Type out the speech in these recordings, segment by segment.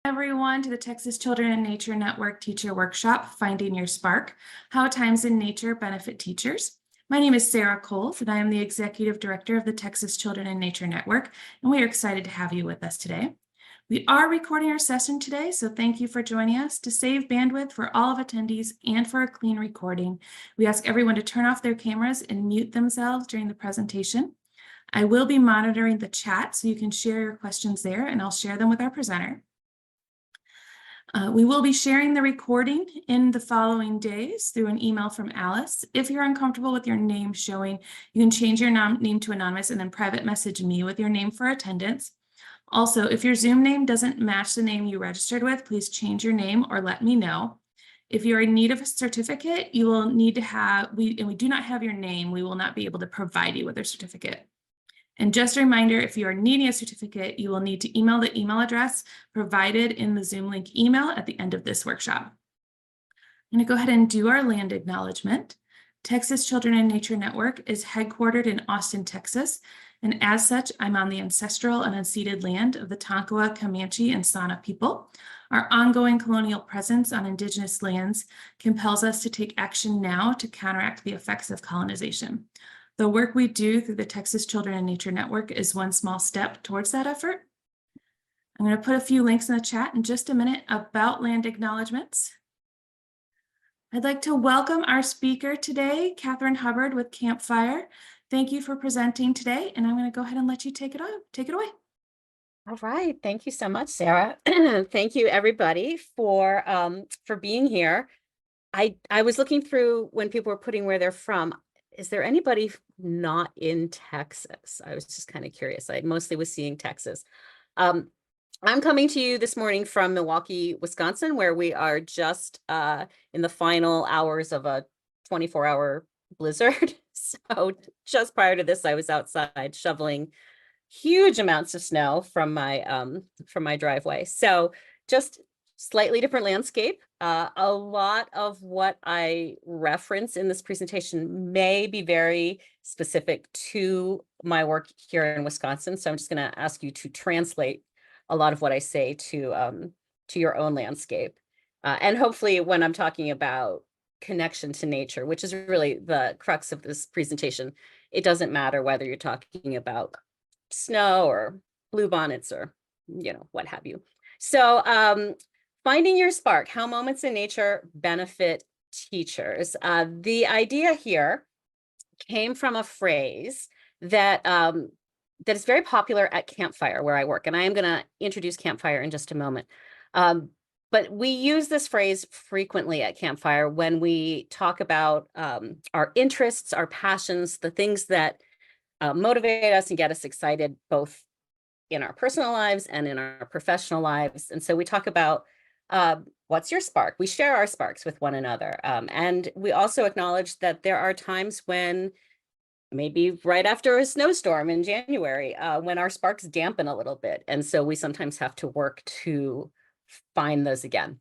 Everyone to the Texas Children in Nature Network Teacher Workshop, Finding Your Spark, How Times in Nature Benefit Teachers. My name is Sarah Coles, and I am the Executive Director of the Texas Children in Nature Network, and we are excited to have you with us today. We are recording our session today, so thank you for joining us. To save bandwidth for all of attendees and for a clean recording, we ask everyone to turn off their cameras and mute themselves during the presentation. I will be monitoring the chat, so you can share your questions there, and I'll share them with our presenter. We will be sharing the recording in the following days through an email from Alice. If you're uncomfortable with your name showing, you can change your name to anonymous and then private message me with your name for attendance. Also, if your Zoom name doesn't match the name you registered with, please change your name or let me know. If you're in need of a certificate, you will need to have, we do not have your name, we will not be able to provide you with a certificate. And just a reminder, if you are needing a certificate, you will need to email the email address provided in the Zoom link email at the end of this workshop. I'm going to go ahead and do our land acknowledgement. Texas Children in Nature Network is headquartered in Austin, Texas, and as such, I'm on the ancestral and unceded land of the Tonkawa, Comanche, and Sana people. Our ongoing colonial presence on indigenous lands compels us to take action now to counteract the effects of colonization. The work we do through the Texas Children in Nature Network is one small step towards that effort. I'm going to put a few links in the chat in just a minute about land acknowledgements. I'd like to welcome our speaker today, Catherine Hubbard with Campfire. Thank you for presenting today, and I'm going to go ahead and let you take it away. All right, thank you so much, Sarah. Thank you, everybody, for being here. I was looking through when people were putting where they're from. Is there anybody not in Texas? I was just kind of curious. I mostly was seeing Texas. I'm coming to you this morning from Milwaukee, Wisconsin, where we are just in the final hours of a 24-hour blizzard. So just prior to this, I was outside shoveling huge amounts of snow from my driveway. So just slightly different landscape. A lot of what I reference in this presentation may be very specific to my work here in Wisconsin. So I'm just going to ask you to translate a lot of what I say to your own landscape. And hopefully when I'm talking about connection to nature, which is really the crux of this presentation, it doesn't matter whether you're talking about snow or bluebonnets or, what have you. So finding your spark, how moments in nature benefit teachers. The idea here came from a phrase that that is very popular at Campfire, where I work, and I am going to introduce Campfire in just a moment. But we use this phrase frequently at Campfire when we talk about our interests, our passions, the things that motivate us and get us excited, both in our personal lives and in our professional lives. And so we talk about what's your spark? We share our sparks with one another. And we also acknowledge that there are times when, maybe right after a snowstorm in January, when our sparks dampen a little bit. And so we sometimes have to work to find those again.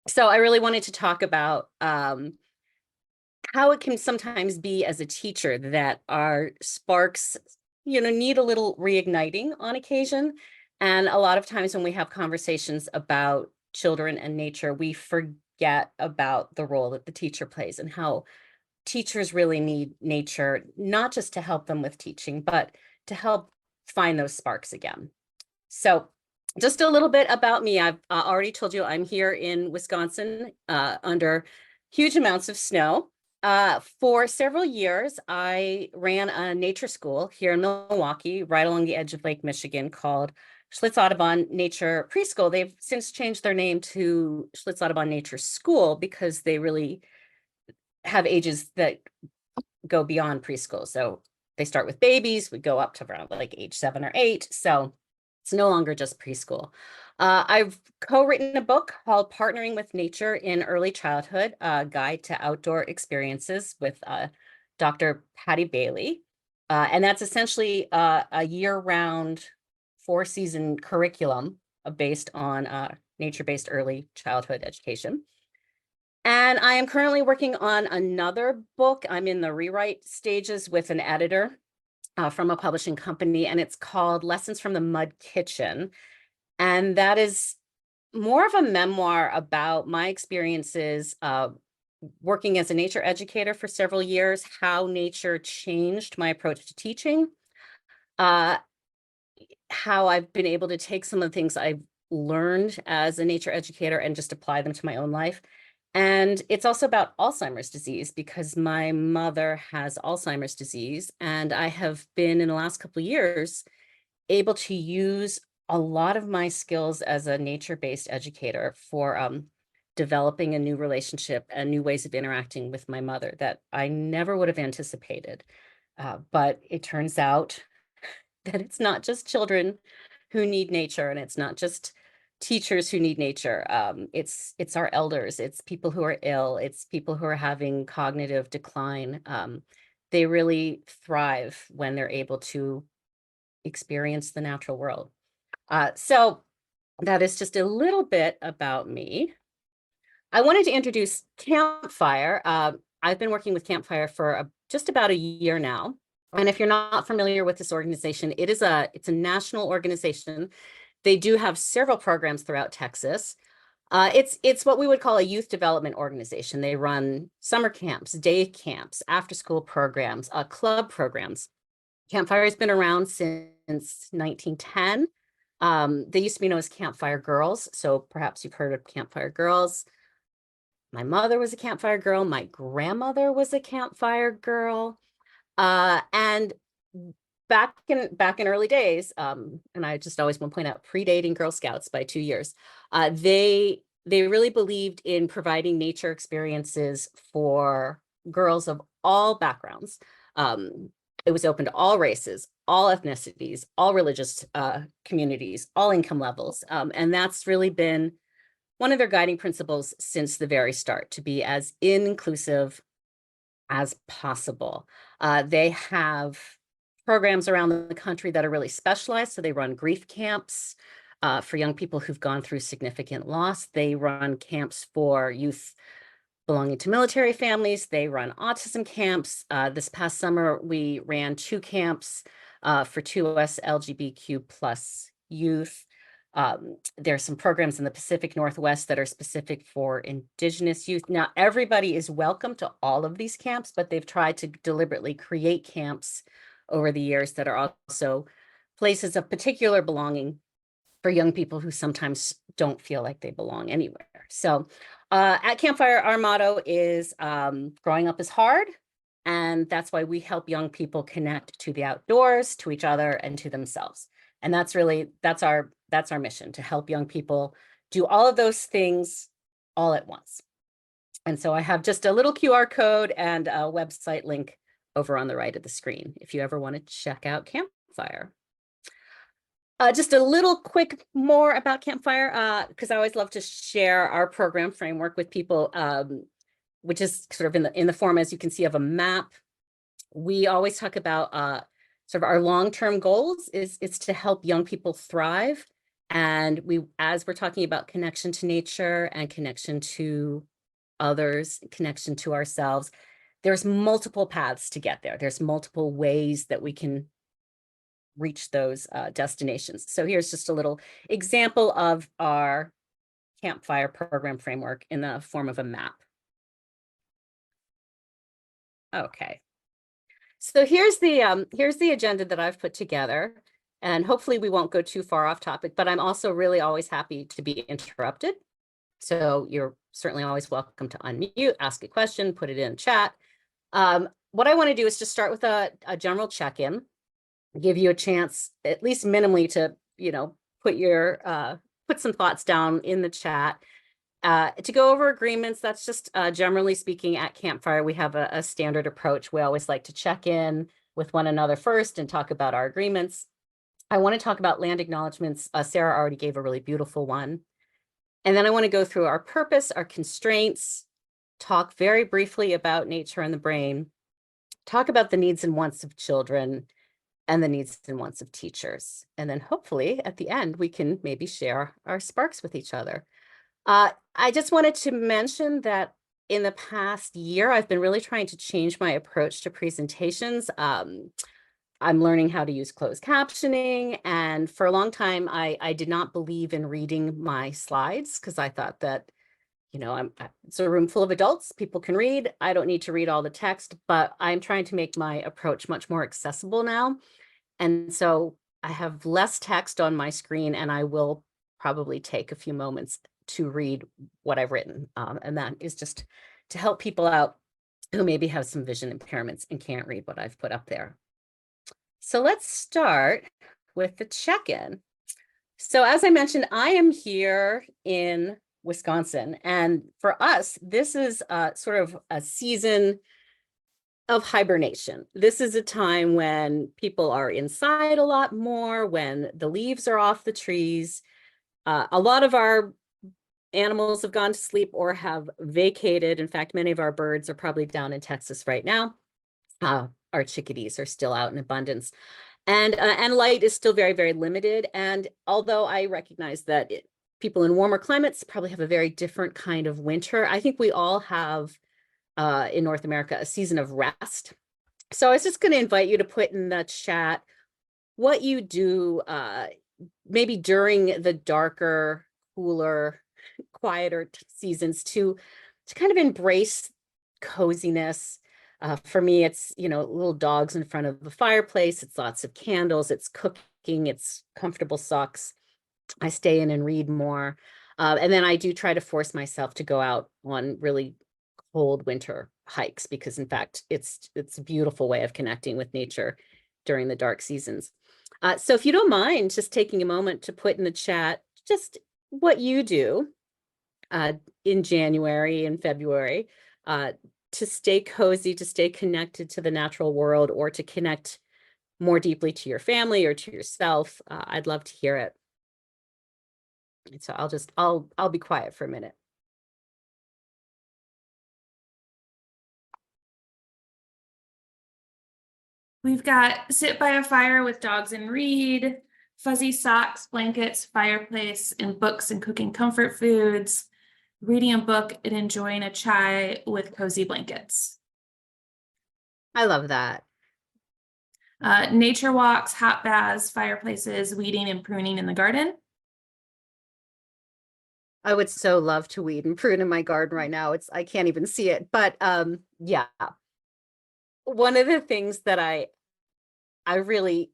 So I really wanted to talk about how it can sometimes be as a teacher that our sparks, need a little reigniting on occasion. And a lot of times when we have conversations about children and nature, we forget about the role that the teacher plays and how teachers really need nature, not just to help them with teaching, but to help find those sparks again. So just a little bit about me. I've already told you I'm here in Wisconsin under huge amounts of snow. For several years, I ran a nature school here in Milwaukee, right along the edge of Lake Michigan, called Schlitz Audubon Nature Preschool. They've since changed their name to Schlitz Audubon Nature School because they really have ages that go beyond preschool. So they start with babies, we go up to around like age 7 or 8. So it's no longer just preschool. I've co-written a book called Partnering with Nature in Early Childhood, a guide to outdoor experiences with Dr. Patty Bailey. And that's essentially a year-round 4-season curriculum based on nature-based early childhood education. And I am currently working on another book. I'm in the rewrite stages with an editor from a publishing company, and it's called Lessons from the Mud Kitchen. And that is more of a memoir about my experiences working as a nature educator for several years, how nature changed my approach to teaching, uh, how I've been able to take some of the things I've learned as a nature educator and just apply them to my own life. And it's also about Alzheimer's disease because my mother has Alzheimer's disease. And I have been in the last couple of years able to use a lot of my skills as a nature-based educator for developing a new relationship and new ways of interacting with my mother that I never would have anticipated. But it turns out that it's not just children who need nature, and it's not just teachers who need nature. It's our elders, it's people who are ill, it's people who are having cognitive decline. They really thrive when they're able to experience the natural world. So that is just a little bit about me. I wanted to introduce Campfire. I've been working with Campfire for just about a year now. And if you're not familiar with this organization, it's a national organization. They do have several programs throughout Texas. It's what we would call a youth development organization. They run summer camps, day camps, after school programs, club programs. Campfire has been around since 1910. They used to be known as Campfire Girls, so perhaps you've heard of Campfire Girls. My mother was a Campfire Girl. My grandmother was a Campfire Girl. And back in early days, and I just always want to point out, predating Girl Scouts by 2 years, they really believed in providing nature experiences for girls of all backgrounds. It was open to all races, all ethnicities, all religious communities, all income levels. And that's really been one of their guiding principles since the very start, to be as inclusive as possible. They have programs around the country that are really specialized. So they run grief camps for young people who've gone through significant loss. They run camps for youth belonging to military families. They run autism camps. This past summer, we ran 2 camps for 2S LGBTQ plus youth. There's some programs in the Pacific Northwest that are specific for Indigenous youth. Now, everybody is welcome to all of these camps, but they've tried to deliberately create camps over the years that are also places of particular belonging for young people who sometimes don't feel like they belong anywhere. So at Campfire, our motto is growing up is hard. And that's why we help young people connect to the outdoors, to each other, and to themselves. And that's our mission, to help young people do all of those things all at once. And so I have just a little QR code and a website link over on the right of the screen if you ever want to check out Campfire. Just a little quick more about Campfire, because I always love to share our program framework with people, which is sort of in the form, as you can see, of a map. We always talk about sort of our long-term goals is to help young people thrive. And as we're talking about connection to nature and connection to others, connection to ourselves, there's multiple paths to get there. There's multiple ways that we can reach those destinations. So here's just a little example of our Campfire program framework in the form of a map. Okay. So here's the agenda that I've put together, and hopefully we won't go too far off topic, but I'm also really always happy to be interrupted. So you're certainly always welcome to unmute, ask a question, put it in chat. What I want to do is just start with a general check-in, give you a chance, at least minimally, to put some thoughts down in the chat. To go over agreements, that's just generally speaking at Campfire, we have a standard approach. We always like to check in with one another first and talk about our agreements. I want to talk about land acknowledgements. Sarah already gave a really beautiful one. And then I want to go through our purpose, our constraints, talk very briefly about nature and the brain, talk about the needs and wants of children, and the needs and wants of teachers. And then hopefully at the end, we can maybe share our sparks with each other. I just wanted to mention that in the past year, I've been really trying to change my approach to presentations. I'm learning how to use closed captioning. And for a long time, I did not believe in reading my slides because I thought that, it's a room full of adults, people can read. I don't need to read all the text, but I'm trying to make my approach much more accessible now. And so I have less text on my screen, and I will probably take a few moments to read what I've written. And that is just to help people out who maybe have some vision impairments and can't read what I've put up there. So let's start with the check-in. So as I mentioned, I am here in Wisconsin, and for us, this is sort of a season of hibernation. This is a time when people are inside a lot more, when the leaves are off the trees. A lot of our animals have gone to sleep or have vacated. In fact, many of our birds are probably down in Texas right now. Our chickadees are still out in abundance. And light is still very, very limited. And although I recognize that people in warmer climates probably have a very different kind of winter, I think we all have in North America a season of rest. So I was just going to invite you to put in the chat what you do maybe during the darker, cooler, quieter seasons to kind of embrace coziness. For me, it's, little dogs in front of the fireplace. It's lots of candles. It's cooking. It's comfortable socks. I stay in and read more. And then I do try to force myself to go out on really cold winter hikes because, in fact, it's a beautiful way of connecting with nature during the dark seasons. So if you don't mind just taking a moment to put in the chat just what you do in January and February to stay cozy, to stay connected to the natural world, or to connect more deeply to your family or to yourself, I'd love to hear it. And so I'll be quiet for a minute. We've got sit by a fire with dogs and read, fuzzy socks, blankets, fireplace, and books and cooking comfort foods, reading a book and enjoying a chai with cozy blankets. I love that. Nature walks, hot baths, fireplaces, weeding and pruning in the garden. I would so love to weed and prune in my garden right now. I can't even see it, but yeah. One of the things that I really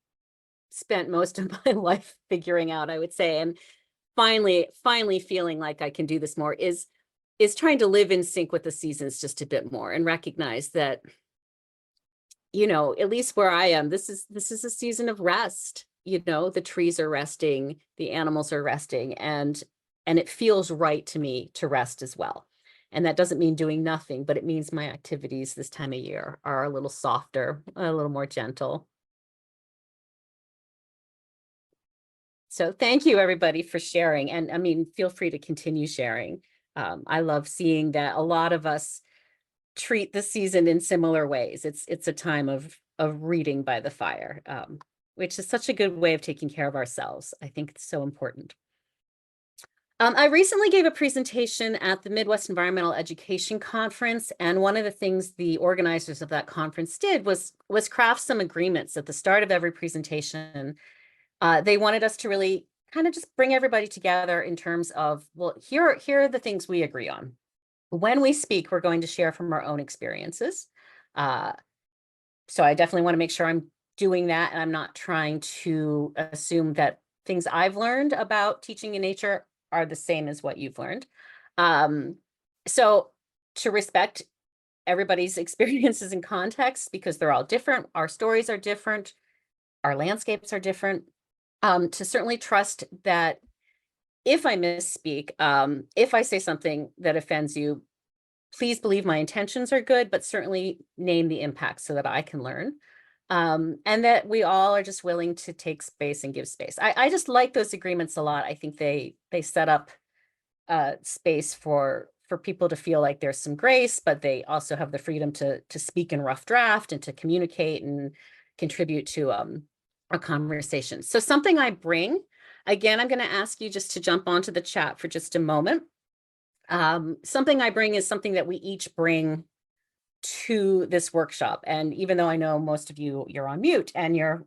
spent most of my life figuring out, I would say, and finally feeling like I can do this more is trying to live in sync with the seasons just a bit more and recognize that, at least where I am, this is a season of rest. The trees are resting, the animals are resting, and it feels right to me to rest as well. And that doesn't mean doing nothing, but it means my activities this time of year are a little softer, a little more gentle. So thank you, everybody, for sharing. And I mean, feel free to continue sharing. I love seeing that a lot of us treat the season in similar ways. It's a time of reading by the fire, which is such a good way of taking care of ourselves. I think it's so important. I recently gave a presentation at the Midwest Environmental Education Conference, and one of the things the organizers of that conference did was craft some agreements at the start of every presentation. They wanted us to really kind of just bring everybody together in terms of, well, here are the things we agree on. When we speak, we're going to share from our own experiences. So I definitely want to make sure I'm doing that, and I'm not trying to assume that things I've learned about teaching in nature are the same as what you've learned. So to respect everybody's experiences and contexts, because they're all different, our stories are different, our landscapes are different, to certainly trust that if I misspeak, if I say something that offends you, please believe my intentions are good, but certainly name the impact so that I can learn. And that we all are just willing to take space and give space. I just like those agreements a lot. I think they set up space for people to feel like there's some grace, but they also have the freedom to speak in rough draft and to communicate and contribute to a conversation. So something I bring, again, I'm going to ask you just to jump onto the chat for just a moment. Something I bring is something that we each bring to this workshop. And even though I know most of you, you're on mute and your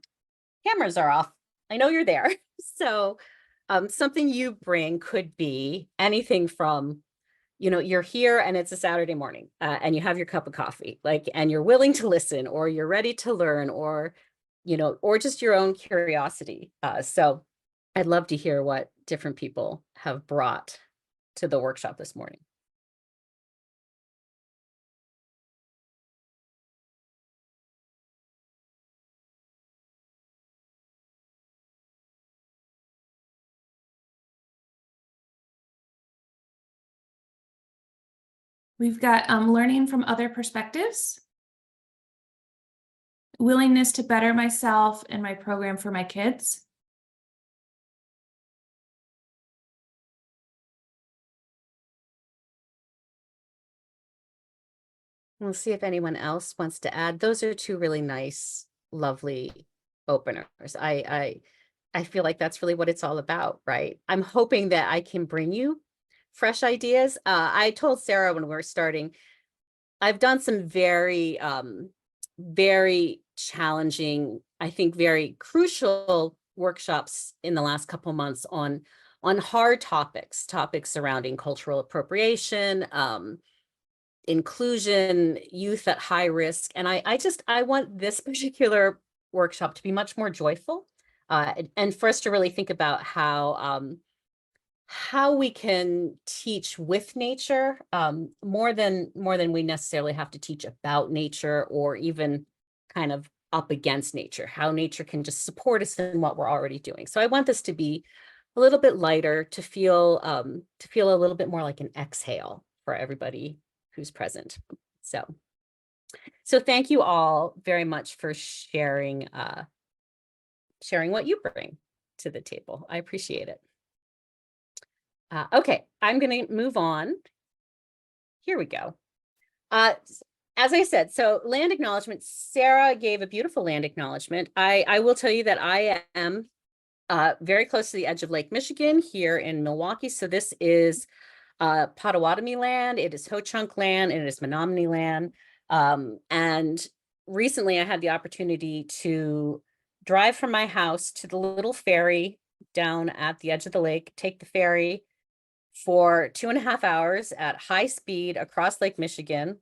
cameras are off, I know you're there. So something you bring could be anything from, you're here and it's a Saturday morning and you have your cup of coffee, and you're willing to listen, or you're ready to learn, or just your own curiosity. So I'd love to hear what different people have brought to the workshop this morning. We've got learning from other perspectives, willingness to better myself and my program for my kids, We'll see if anyone else wants to add. Those are two really nice, lovely openers. I feel like that's really what it's all about, right? I'm hoping that I can bring you fresh ideas. I told Sarah when we were starting, I've done some very, very challenging, I think very crucial workshops in the last couple months on hard topics surrounding cultural appropriation, inclusion, youth at high risk. And I want this particular workshop to be much more joyful, and for us to really think about how we can teach with nature, more than we necessarily have to teach about nature, or even kind of up against nature, how nature can just support us in what we're already doing. So I want this to be a little bit lighter, to feel a little bit more like an exhale for everybody who's present. So thank you all very much for sharing what you bring to the table. I appreciate it. Okay, I'm going to move on. Here we go. As I said, so land acknowledgement. Sarah gave a beautiful land acknowledgement. I will tell you that I am very close to the edge of Lake Michigan here in Milwaukee. So this is Potawatomi land, it is Ho-Chunk land, and it is Menominee land. And recently I had the opportunity to drive from my house to the little ferry down at the edge of the lake, take the ferry for 2.5 hours at high speed across Lake Michigan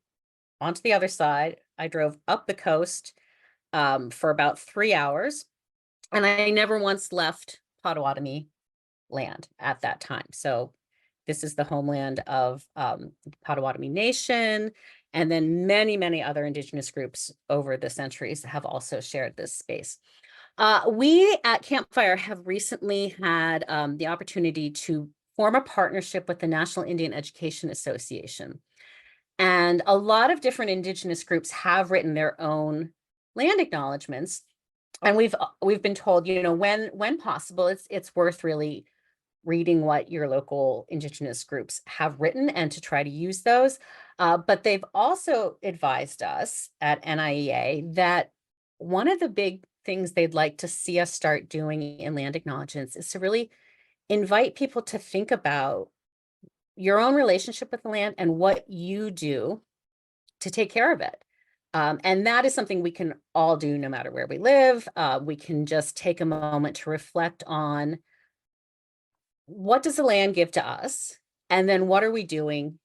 onto the other side. I drove up the coast for about 3 hours, and I never once left Potawatomi land at that time. So this is the homeland of Potawatomi Nation, and then many, many other Indigenous groups over the centuries have also shared this space. We at Campfire have recently had the opportunity to form a partnership with the National Indian Education Association. And a lot of different Indigenous groups have written their own land acknowledgements. And we've been told, when possible, it's worth really reading what your local Indigenous groups have written and to try to use those. But they've also advised us at NIEA that one of the big things they'd like to see us start doing in land acknowledgements is to really invite people to think about your own relationship with the land and what you do to take care of it. And that is something we can all do no matter where we live. We can just take a moment to reflect on, what does the land give to us? And then what are we doing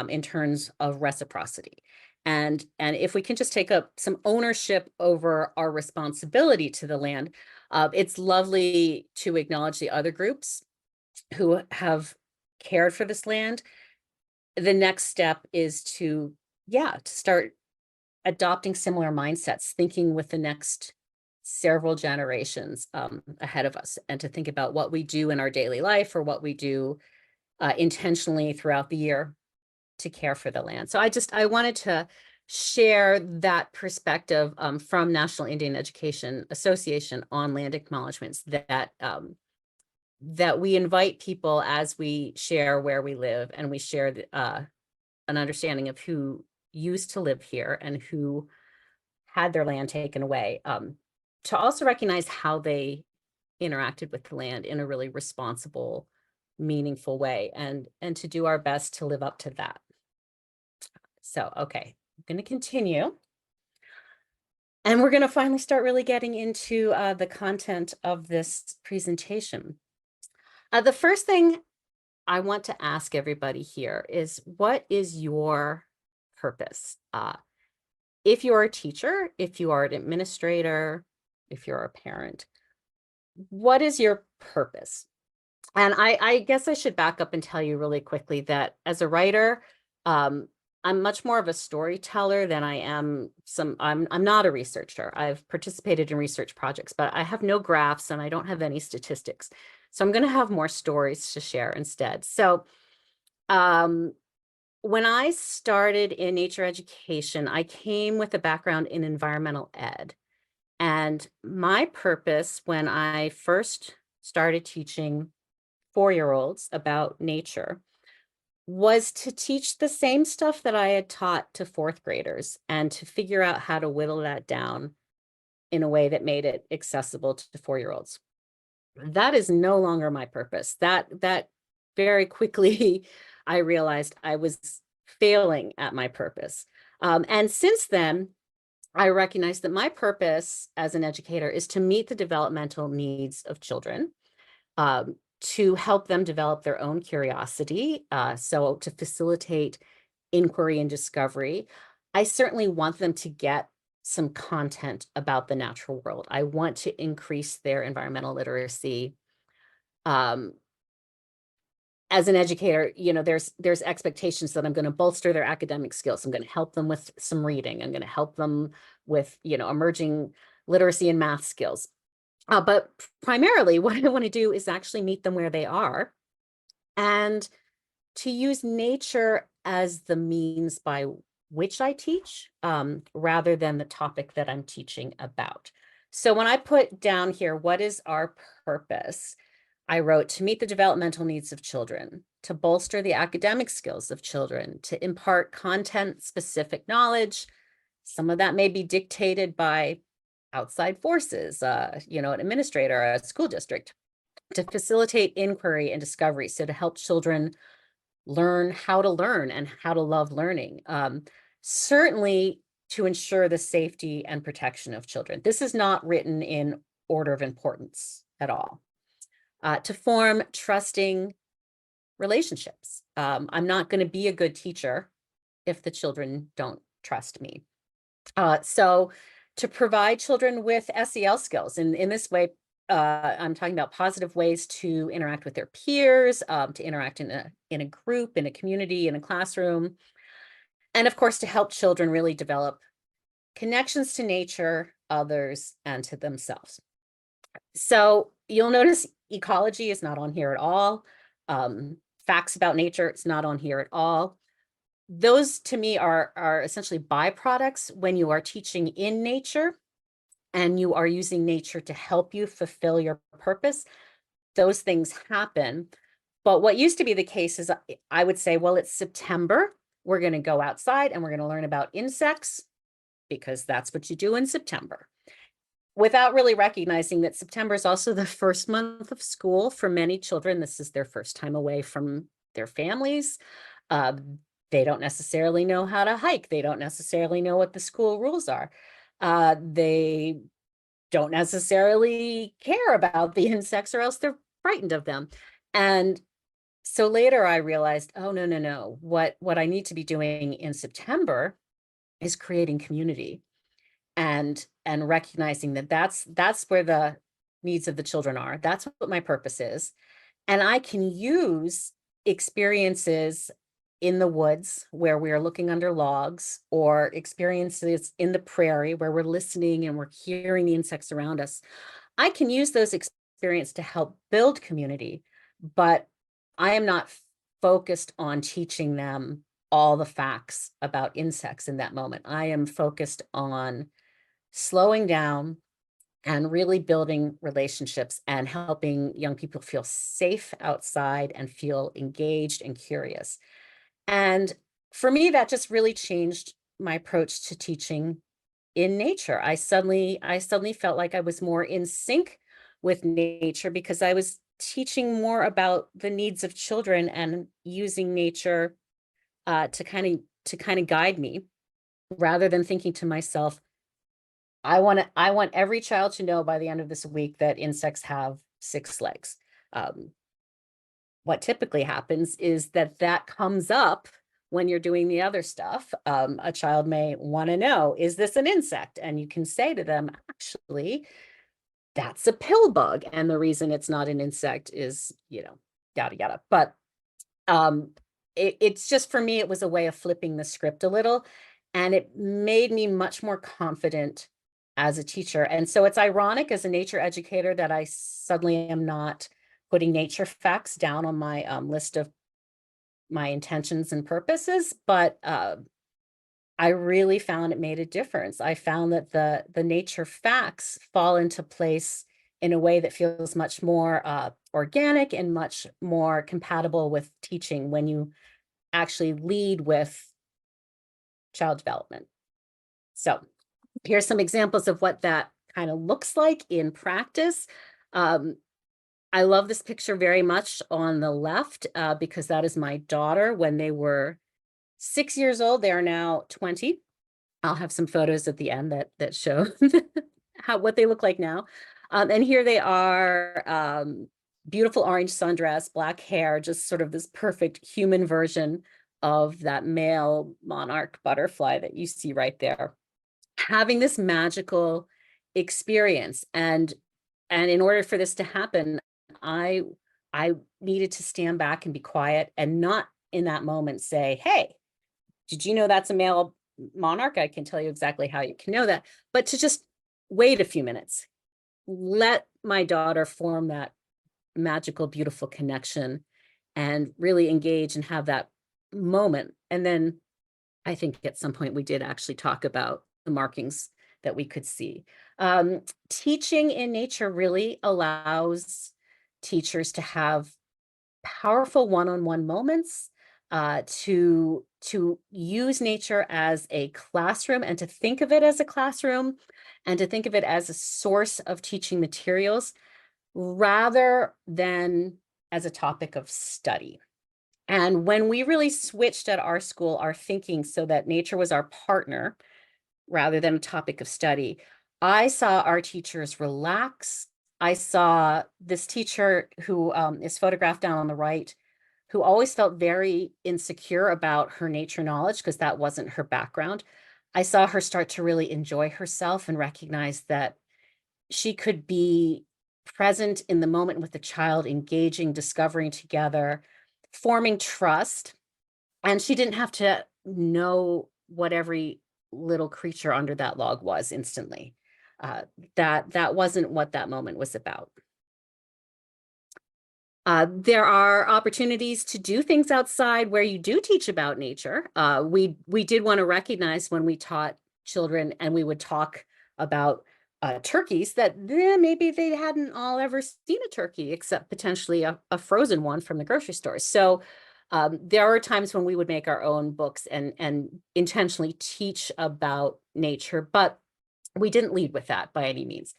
in terms of reciprocity? And if we can just take up some ownership over our responsibility to the land, it's lovely to acknowledge the other groups who have cared for this land. The next step is to start adopting similar mindsets, thinking with the next several generations ahead of us, and to think about what we do in our daily life, or what we do intentionally throughout the year to care for the land. So I wanted to share that perspective from National Indian Education Association on land acknowledgements, that we invite people as we share where we live, and we share an understanding of who used to live here and who had their land taken away, to also recognize how they interacted with the land in a really responsible, meaningful way, and to do our best to live up to that. So, okay, I'm going to continue. And we're going to finally start really getting into the content of this presentation. The first thing I want to ask everybody here is, what is your purpose? If you're a teacher, if you are an administrator, if you're a parent, what is your purpose? And I guess I should back up and tell you really quickly that as a writer, I'm much more of a storyteller than I am I'm not a researcher. I've participated in research projects, but I have no graphs and I don't have any statistics. So I'm going to have more stories to share instead. So when I started in nature education, I came with a background in environmental ed. And my purpose when I first started teaching 4-year-olds about nature was to teach the same stuff that I had taught to 4th graders and to figure out how to whittle that down in a way that made it accessible to 4-year-olds. That is no longer my purpose. That very quickly I realized I was failing at my purpose. And since then, I recognize that my purpose as an educator is to meet the developmental needs of children, to help them develop their own curiosity, so to facilitate inquiry and discovery. I certainly want them to get some content about the natural world. I want to increase their environmental literacy. As an educator, there's expectations that I'm going to bolster their academic skills. I'm going to help them with some reading. I'm going to help them with, emerging literacy and math skills. But primarily what I want to do is actually meet them where they are and to use nature as the means by which I teach, rather than the topic that I'm teaching about. So when I put down here, what is our purpose? I wrote, to meet the developmental needs of children, to bolster the academic skills of children, to impart content-specific knowledge. Some of that may be dictated by outside forces, an administrator, a school district, to facilitate inquiry and discovery. So to help children learn how to learn and how to love learning. Certainly to ensure the safety and protection of children. This is not written in order of importance at all. To form trusting relationships. I'm not going to be a good teacher if the children don't trust me. So to provide children with SEL skills, and in this way, I'm talking about positive ways to interact with their peers, to interact in a group, in a community, in a classroom, and of course, to help children really develop connections to nature, others, and to themselves. So you'll notice ecology is not on here at all. Facts about nature, it's not on here at all. Those to me are essentially byproducts when you are teaching in nature and you are using nature to help you fulfill your purpose. Those things happen. But what used to be the case is I would say, well, it's September. We're going to go outside and we're going to learn about insects because that's what you do in September, without really recognizing that September is also the first month of school for many children. This is their first time away from their families. They don't necessarily know how to hike. They don't necessarily know what the school rules are. They don't necessarily care about the insects, or else they're frightened of them. And so later I realized, oh, no. What I need to be doing in September is creating community and recognizing that that's where the needs of the children are. That's what my purpose is. And I can use experiences in the woods where we are looking under logs, or experiences in the prairie where we're listening and we're hearing the insects around us. I can use those experiences to help build community, but I am not focused on teaching them all the facts about insects in that moment. I am focused on slowing down and really building relationships and helping young people feel safe outside and feel engaged and curious. And for me, that just really changed my approach to teaching in nature. I suddenly felt like I was more in sync with nature because I was teaching more about the needs of children and using nature to kind of guide me. rather than thinking to myself, I want every child to know by the end of this week that insects have 6 legs. Um, what typically happens is that that comes up when you're doing the other stuff. A child may want to know, is this an insect? And you can say to them, actually, that's a pill bug. And the reason it's not an insect is, yada, yada. But it's just, for me, it was a way of flipping the script a little, and it made me much more confident as a teacher. And so it's ironic as a nature educator that I suddenly am not putting nature facts down on my list of my intentions and purposes, but I really found it made a difference. I found that the nature facts fall into place in a way that feels much more organic and much more compatible with teaching when you actually lead with child development. So here's some examples of what that kind of looks like in practice. I love this picture very much on the left because that is my daughter when they were 6 years old. They are now 20. I'll have some photos at the end that show what they look like now. And here they are, beautiful orange sundress, black hair, just sort of this perfect human version of that male monarch butterfly that you see right there, having this magical experience. And in order for this to happen, I needed to stand back and be quiet and not in that moment say, hey, did you know that's a male monarch? I can tell you exactly how you can know that, but to just wait a few minutes, let my daughter form that magical, beautiful connection and really engage and have that moment. And then I think at some point we did actually talk about the markings that we could see. Teaching in nature really allows teachers to have powerful one-on-one moments, to use nature as a classroom and to think of it as a classroom and to think of it as a source of teaching materials rather than as a topic of study. And when we really switched at our school, our thinking so that nature was our partner rather than a topic of study, I saw our teachers relax. I saw this teacher who is photographed down on the right, who always felt very insecure about her nature knowledge because that wasn't her background. I saw her start to really enjoy herself and recognize that she could be present in the moment with the child, engaging, discovering together, forming trust. And she didn't have to know what every little creature under that log was instantly. That wasn't what that moment was about. There are opportunities to do things outside where you do teach about nature. We did want to recognize when we taught children and we would talk about turkeys that maybe they hadn't all ever seen a turkey except potentially a frozen one from the grocery store. So there are times when we would make our own books and intentionally teach about nature, but we didn't lead with that by any means.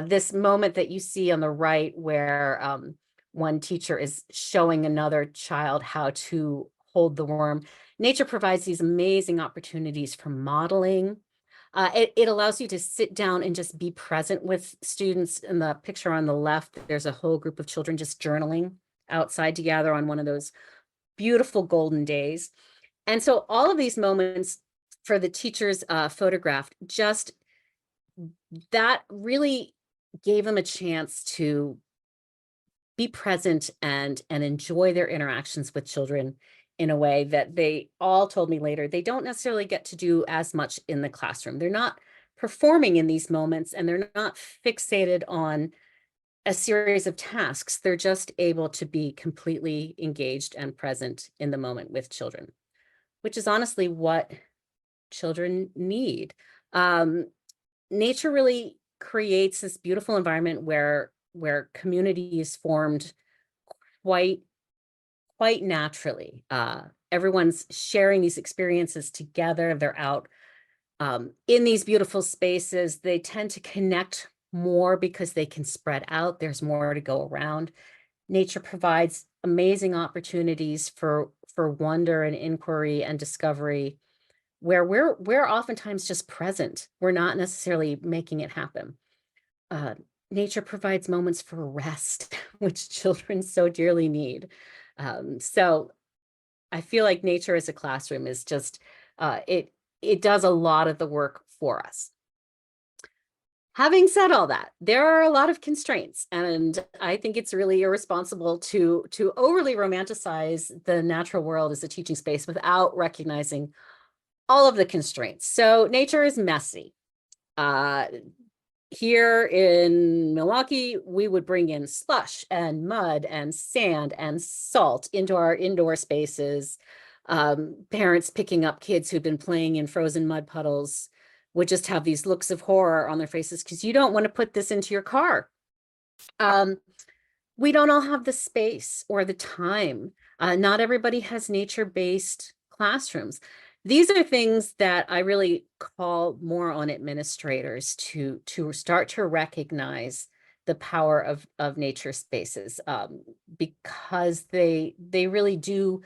This moment that you see on the right where one teacher is showing another child how to hold the worm. Nature provides these amazing opportunities for modeling. It allows you to sit down and just be present with students. In the picture on the left, there's a whole group of children just journaling outside together on one of those beautiful golden days. And so all of these moments for the teachers photographed, just that really gave them a chance to be present and enjoy their interactions with children in a way that they all told me later they don't necessarily get to do as much in the classroom. They're not performing in these moments and they're not fixated on a series of tasks. They're just able to be completely engaged and present in the moment with children, which is honestly what children need. Nature really creates this beautiful environment where community is formed quite naturally. Everyone's sharing these experiences together. They're out in these beautiful spaces. They tend to connect more because they can spread out. There's more to go around. Nature provides amazing opportunities for wonder and inquiry and discovery where we're oftentimes just present. We're not necessarily making it happen. Nature provides moments for rest, which children so dearly need. So I feel like nature as a classroom is just, it does a lot of the work for us. Having said all that, there are a lot of constraints, and I think it's really irresponsible to overly romanticize the natural world as a teaching space without recognizing all of the constraints. So nature is messy. Here in Milwaukee, we would bring in slush and mud and sand and salt into our indoor spaces. Parents picking up kids who've been playing in frozen mud puddles would just have these looks of horror on their faces because you don't want to put this into your car. We don't all have the space or the time. Not everybody has nature-based classrooms. These are things that I really call more on administrators to start to recognize the power of nature spaces, because they really do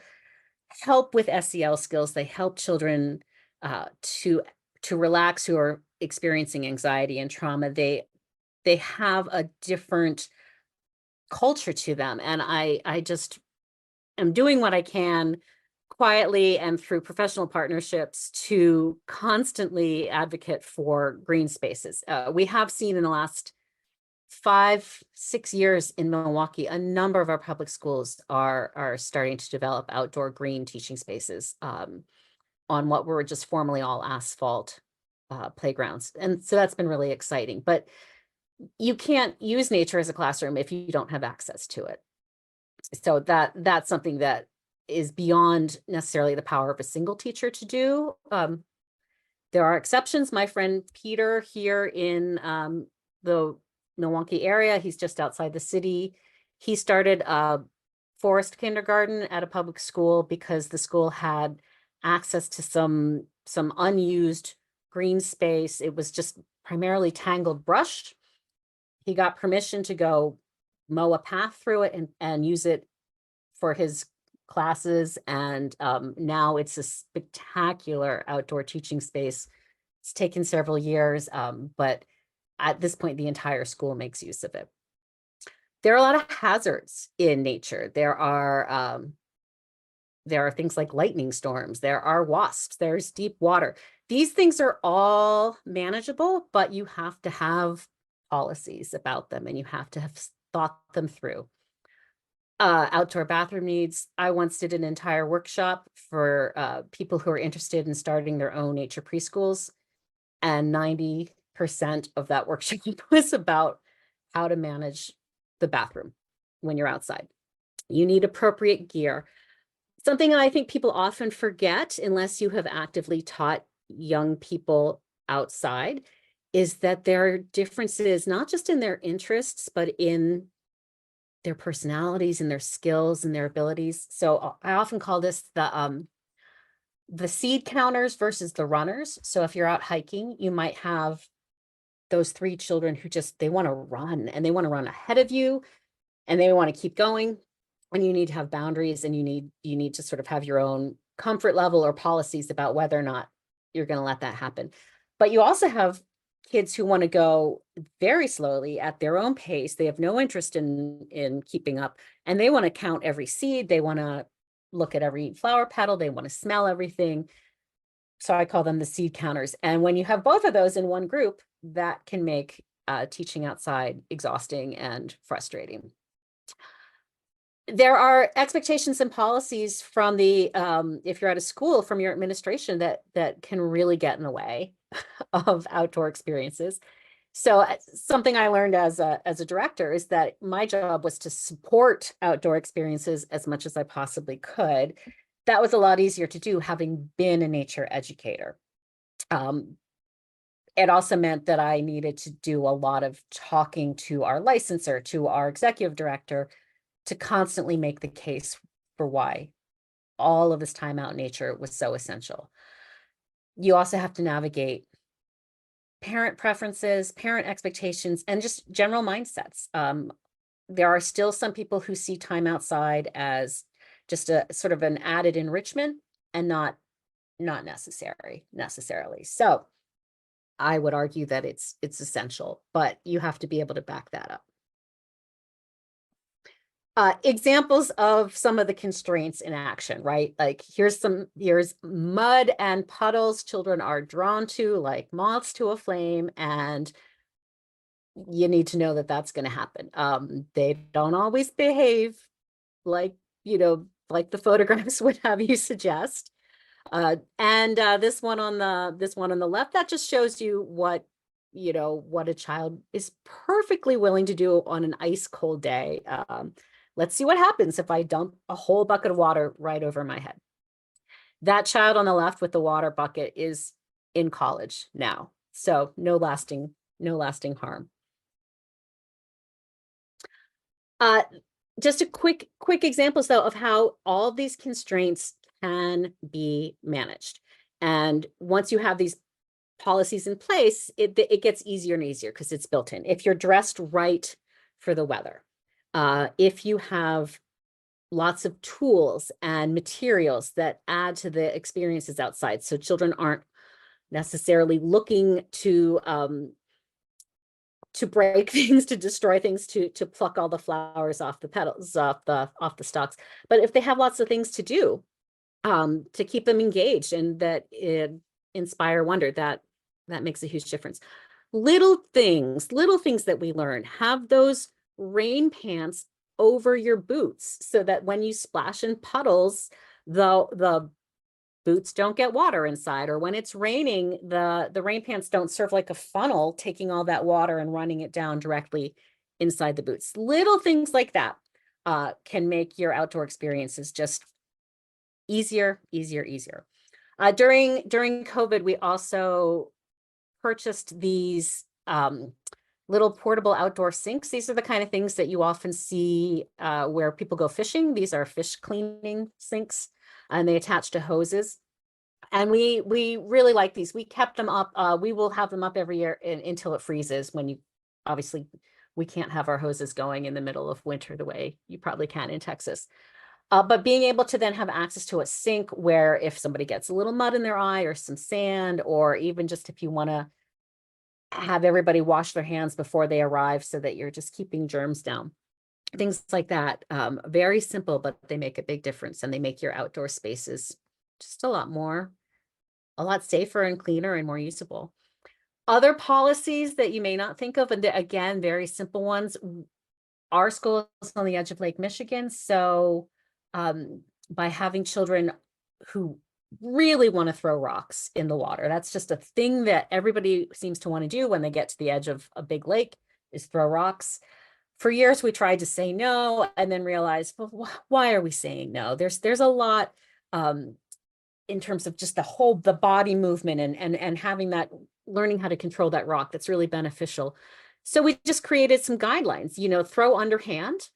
help with SEL skills. They help children to relax who are experiencing anxiety and trauma. They have a different culture to them, and I just am doing what I can quietly and through professional partnerships to constantly advocate for green spaces. We have seen in the last 5-6 years in Milwaukee, a number of our public schools are starting to develop outdoor green teaching spaces on what were just formerly all asphalt playgrounds. And so that's been really exciting. But you can't use nature as a classroom if you don't have access to it. So that's something that is beyond necessarily the power of a single teacher to do. There are exceptions. My friend Peter here in the Milwaukee area, he's just outside the city. He started a forest kindergarten at a public school because the school had access to some unused green space. It was just primarily tangled brush. He got permission to go mow a path through it and use it for his classes. And now it's a spectacular outdoor teaching space. It's taken several years, but at this point, the entire school makes use of it. There are a lot of hazards in nature. There are things like lightning storms. There are wasps. There's deep water. These things are all manageable, but you have to have policies about them and you have to have thought them through. Outdoor bathroom needs. I once did an entire workshop for people who are interested in starting their own nature preschools, and 90% of that workshop was about how to manage the bathroom when you're outside. You need appropriate gear. Something I think people often forget, unless you have actively taught young people outside, is that there are differences, not just in their interests, but in their personalities and their skills and their abilities. So I often call this the seed counters versus the runners. So if you're out hiking, you might have those 3 children who they want to run, and they want to run ahead of you and they want to keep going. And you need to have boundaries, and you need to sort of have your own comfort level or policies about whether or not you're going to let that happen. But you also have kids who want to go very slowly at their own pace. They have no interest in keeping up, and they want to count every seed. They want to look at every flower petal. They want to smell everything. So I call them the seed counters. And when you have both of those in one group, that can make teaching outside exhausting and frustrating. There are expectations and policies from the, if you're at a school, from your administration that can really get in the way of outdoor experiences. So something I learned as a director is that my job was to support outdoor experiences as much as I possibly could. That was a lot easier to do having been a nature educator. It also meant that I needed to do a lot of talking to our licensor, to our executive director, to constantly make the case for why all of this time out in nature was so essential. You also have to navigate parent preferences, parent expectations, and just general mindsets. There are still some people who see time outside as just a sort of an added enrichment and not not necessarily. So I would argue that it's essential, but you have to be able to back that up. Examples of some of the constraints in action, right? Like here's mud and puddles children are drawn to like moths to a flame, and you need to know that that's going to happen. They don't always behave like, like the photographs would have you suggest. This one on the left, that just shows you what a child is perfectly willing to do on an ice cold day. Let's see what happens if I dump a whole bucket of water right over my head. That child on the left with the water bucket is in college now, so no lasting harm. Just a quick examples though of how all these constraints can be managed. And once you have these policies in place, it gets easier and easier because it's built in. If you're dressed right for the weather, if you have lots of tools and materials that add to the experiences outside, so children aren't necessarily looking to break things, to destroy things, to pluck all the flowers off the petals, off the stalks. But if they have lots of things to do, to keep them engaged and that inspire wonder, that makes a huge difference. Little things that we learn, have those rain pants over your boots so that when you splash in puddles, the boots don't get water inside, or when it's raining, the rain pants don't serve like a funnel, taking all that water and running it down directly inside the boots. Little things like that can make your outdoor experiences just easier. During COVID, we also purchased these little portable outdoor sinks. These are the kind of things that you often see where people go fishing. These are fish cleaning sinks, and they attach to hoses. And we really like these. We kept them up. We will have them up every year until it freezes, when obviously we can't have our hoses going in the middle of winter the way you probably can in Texas. But being able to then have access to a sink where if somebody gets a little mud in their eye or some sand, or even just if you want to have everybody wash their hands before they arrive so that you're just keeping germs down. Things like that. Very simple, but they make a big difference, and they make your outdoor spaces just a lot safer and cleaner and more usable. Other policies that you may not think of, and again, very simple ones. Our school is on the edge of Lake Michigan, so by having children who really want to throw rocks in the water, that's just a thing that everybody seems to want to do when they get to the edge of a big lake, is throw rocks. For years, we tried to say no, and then realized, well, why are we saying no? There's a lot in terms of just the body movement and having that, learning how to control that rock, that's really beneficial. So we just created some guidelines, throw underhand,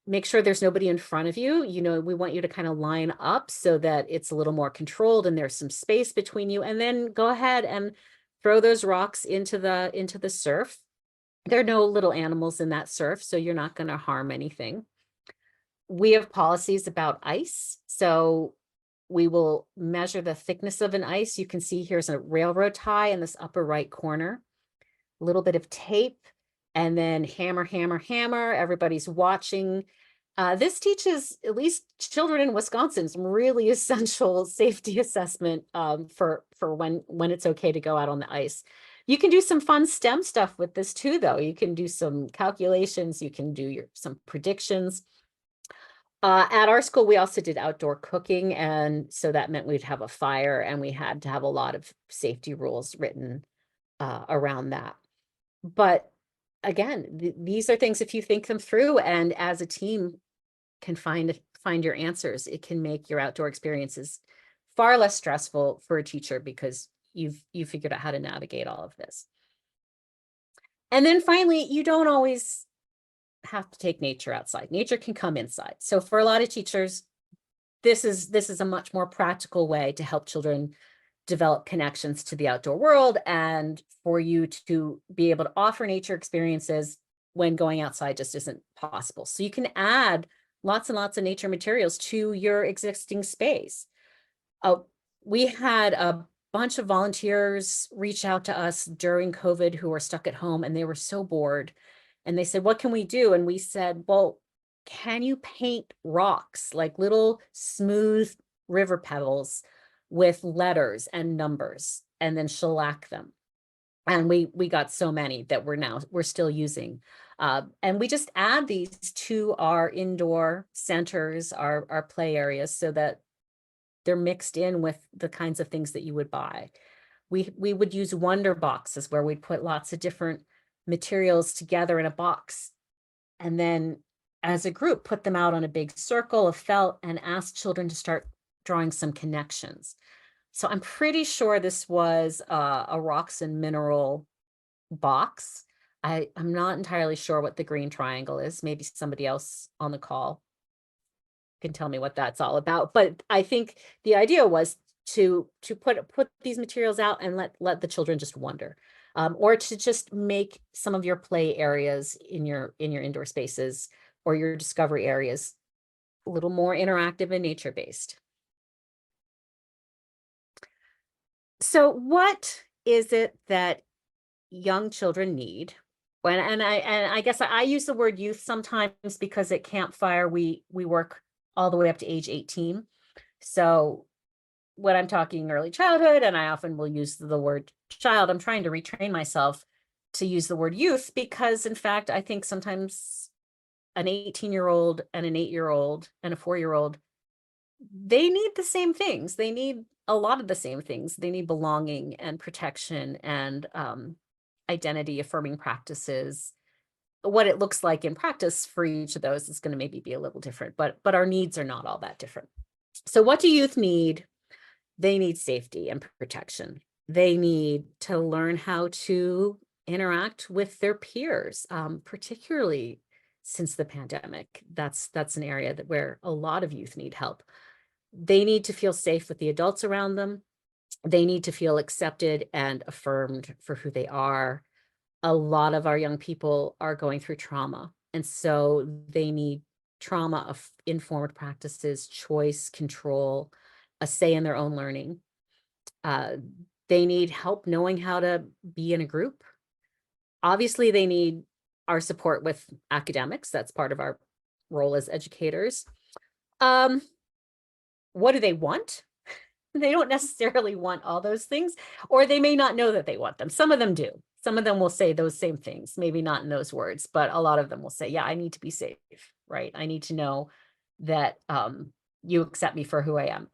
make sure there's nobody in front of you. We want you to kind of line up so that it's a little more controlled and there's some space between you, and then go ahead and throw those rocks into the surf. There are no little animals in that surf, so you're not going to harm anything. We have policies about ice. So we will measure the thickness of an ice. You can see here's a railroad tie in this upper right corner, a little bit of tape, and then hammer. Everybody's watching. This teaches, at least children in Wisconsin, some really essential safety assessment for when it's okay to go out on the ice. You can do some fun STEM stuff with this too, though. You can do some calculations. You can do some predictions. At our school, we also did outdoor cooking, and so that meant we'd have a fire, and we had to have a lot of safety rules written around that. But again, these are things, if you think them through and as a team can find your answers, it can make your outdoor experiences far less stressful for a teacher, because you've figured out how to navigate all of this. And then finally, you don't always have to take nature outside. Nature can come inside. So for a lot of teachers, this is a much more practical way to help children develop connections to the outdoor world, and for you to be able to offer nature experiences when going outside just isn't possible. So you can add lots and lots of nature materials to your existing space. we had a bunch of volunteers reach out to us during COVID who were stuck at home, and they were so bored. And they said, what can we do? And we said, well, can you paint rocks, like little smooth river pebbles with letters and numbers, and then shellac them? And we got so many that we're still using. And we just add these to our indoor centers, our play areas, so that they're mixed in with the kinds of things that you would buy. We would use wonder boxes where we'd put lots of different materials together in a box, and then as a group put them out on a big circle of felt and ask children to start drawing some connections. So I'm pretty sure this was a rocks and mineral box. I'm not entirely sure what the green triangle is. Maybe somebody else on the call can tell me what that's all about. But I think the idea was to put these materials out and let the children just wonder, or to just make some of your play areas in your indoor spaces or your discovery areas a little more interactive and nature-based. So what is it that young children need? And I guess I use the word youth sometimes because at Campfire we work all the way up to age 18. So when I'm talking early childhood, and I often will use the word child, I'm trying to retrain myself to use the word youth, because in fact, I think sometimes an 18-year-old and an 8-year-old and a 4-year-old, they need the same things. They need a lot of the same things. They need belonging and protection and identity affirming practices. What it looks like in practice for each of those is going to maybe be a little different, but our needs are not all that different. So what do youth need? They need safety and protection. They need to learn how to interact with their peers, particularly since the pandemic. That's an area where a lot of youth need help. They need to feel safe with the adults around them. They need to feel accepted and affirmed for who they are. A lot of our young people are going through trauma, and so they need trauma-informed practices, choice, control, a say in their own learning. They need help knowing how to be in a group. Obviously, they need our support with academics. That's part of our role as educators. What do they want? They don't necessarily want all those things, or they may not know that they want them. Some of them do. Some of them will say those same things, maybe not in those words, but a lot of them will say, yeah, I need to be safe, right? I need to know that you accept me for who I am.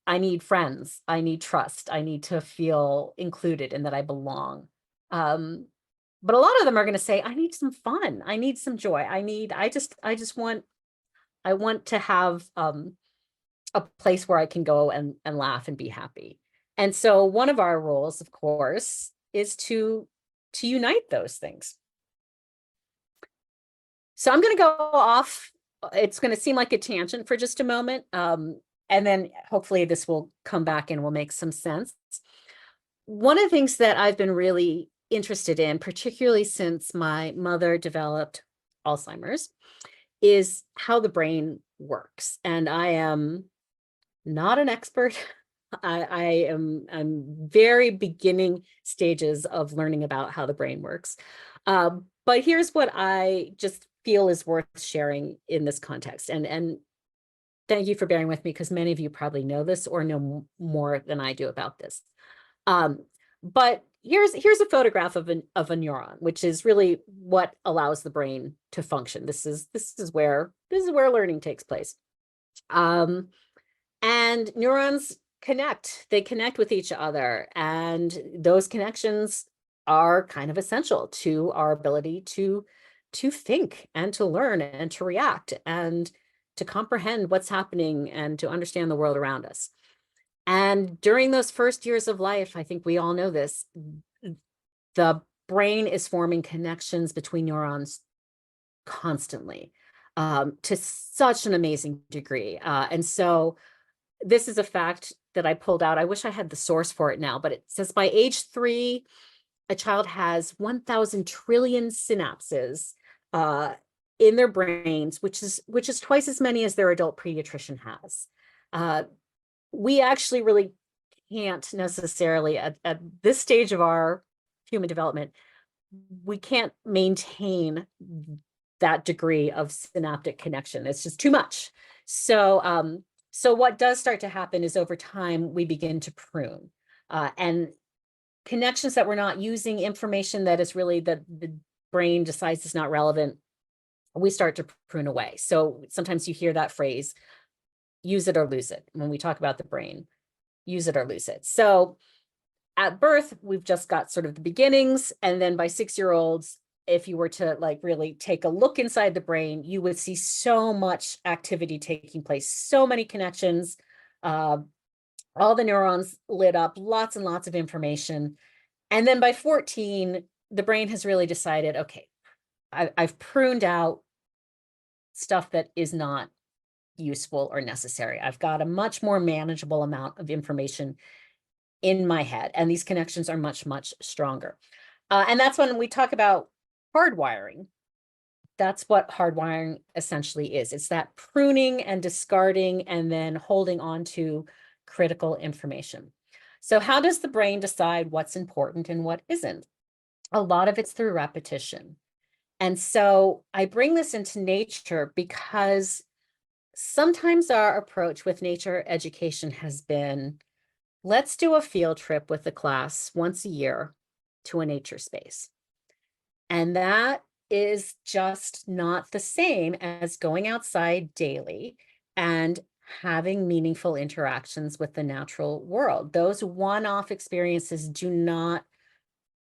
I need friends. I need trust. I need to feel included and that I belong. But a lot of them are going to say, I need some fun. I need some joy. I want to have a place where I can go and laugh and be happy. And so one of our roles, of course, is to unite those things. So I'm going to go off. It's going to seem like a tangent for just a moment. And then hopefully this will come back and will make some sense. One of the things that I've been really interested in, particularly since my mother developed Alzheimer's, is how the brain works. And I am not an expert. I'm very beginning stages of learning about how the brain works. But here's what I just feel is worth sharing in this context. And thank you for bearing with me, because many of you probably know this or know more than I do about this. But here's a photograph of a neuron, which is really what allows the brain to function. This is where learning takes place. And neurons connect. They connect with each other, and those connections are kind of essential to our ability to think and to learn and to react and to comprehend what's happening and to understand the world around us. And during those first years of life, I think we all know this, the brain is forming connections between neurons constantly, to such an amazing degree. And so this is a fact that I pulled out. I wish I had the source for it now, but it says by age 3, a child has 1,000 trillion synapses in their brains, which is twice as many as their adult pediatrician has. We actually really can't necessarily at this stage of our human development, we can't maintain that degree of synaptic connection. It's just too much. So so what does start to happen is over time we begin to prune, and connections that we're not using, information that is really that the brain decides is not relevant, we start to prune away. So sometimes you hear that phrase, use it or lose it, when we talk about the brain, use it or lose it. So at birth, we've just got sort of the beginnings. And then by 6-year-olds, if you were to like really take a look inside the brain, you would see so much activity taking place, so many connections, all the neurons lit up, lots and lots of information. And then by 14, the brain has really decided, okay, I've pruned out stuff that is not useful or necessary. I've got a much more manageable amount of information in my head, and these connections are much, much stronger. And that's when we talk about hardwiring. That's what hardwiring essentially is. It's that pruning and discarding and then holding on to critical information. So how does the brain decide what's important and what isn't? A lot of it's through repetition. And so I bring this into nature because sometimes our approach with nature education has been, let's do a field trip with the class once a year to a nature space. And that is just not the same as going outside daily and having meaningful interactions with the natural world. Those one-off experiences do not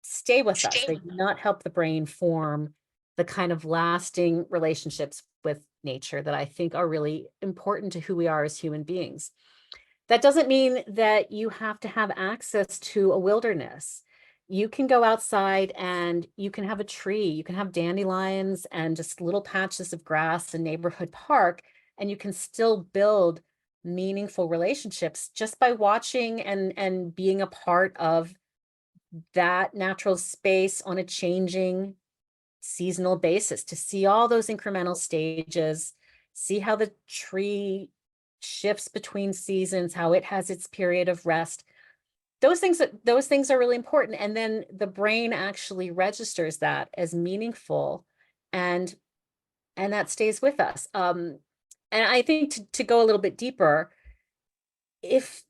stay with us. They do not help the brain form the kind of lasting relationships with nature that I think are really important to who we are as human beings. That doesn't mean that you have to have access to a wilderness. You can go outside and you can have a tree, you can have dandelions and just little patches of grass and neighborhood park, and you can still build meaningful relationships just by watching and being a part of that natural space on a changing seasonal basis, to see all those incremental stages, see how the tree shifts between seasons, how it has its period of rest. Those things are really important. And then the brain actually registers that as meaningful, and that stays with us. And I think to go a little bit deeper, if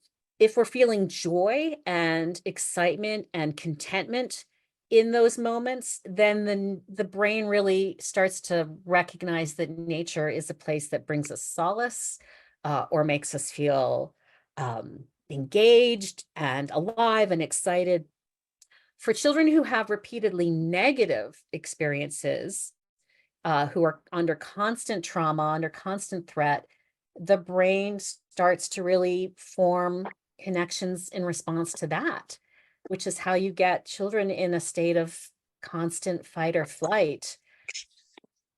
we're feeling joy and excitement and contentment in those moments, then the brain really starts to recognize that nature is a place that brings us solace, or makes us feel engaged and alive and excited. For children who have repeatedly negative experiences, who are under constant trauma, under constant threat, the brain starts to really form connections in response to that, which is how you get children in a state of constant fight or flight.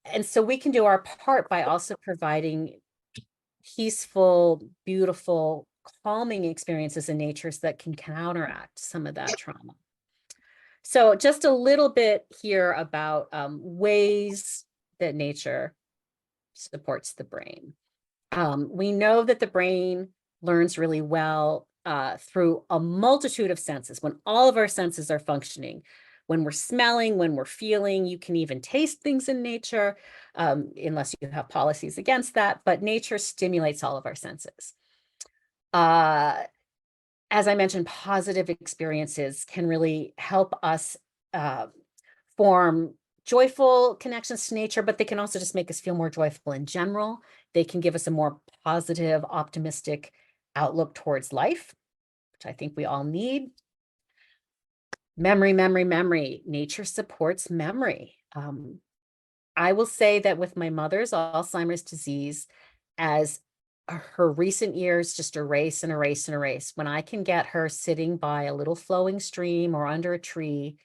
And so we can do our part by also providing peaceful, beautiful, calming experiences in nature that can counteract some of that trauma. So just a little bit here about ways that nature supports the brain. We know that the brain learns really well through a multitude of senses, when all of our senses are functioning. When we're smelling, when we're feeling, you can even taste things in nature, unless you have policies against that, but nature stimulates all of our senses. As I mentioned, positive experiences can really help us form joyful connections to nature, but they can also just make us feel more joyful in general. They can give us a more positive, optimistic outlook towards life, which I think we all need. Memory, memory, memory. Nature supports memory. I will say that with my mother's Alzheimer's disease, as her recent years just erase and erase and erase, when I can get her sitting by a little flowing stream or under a tree.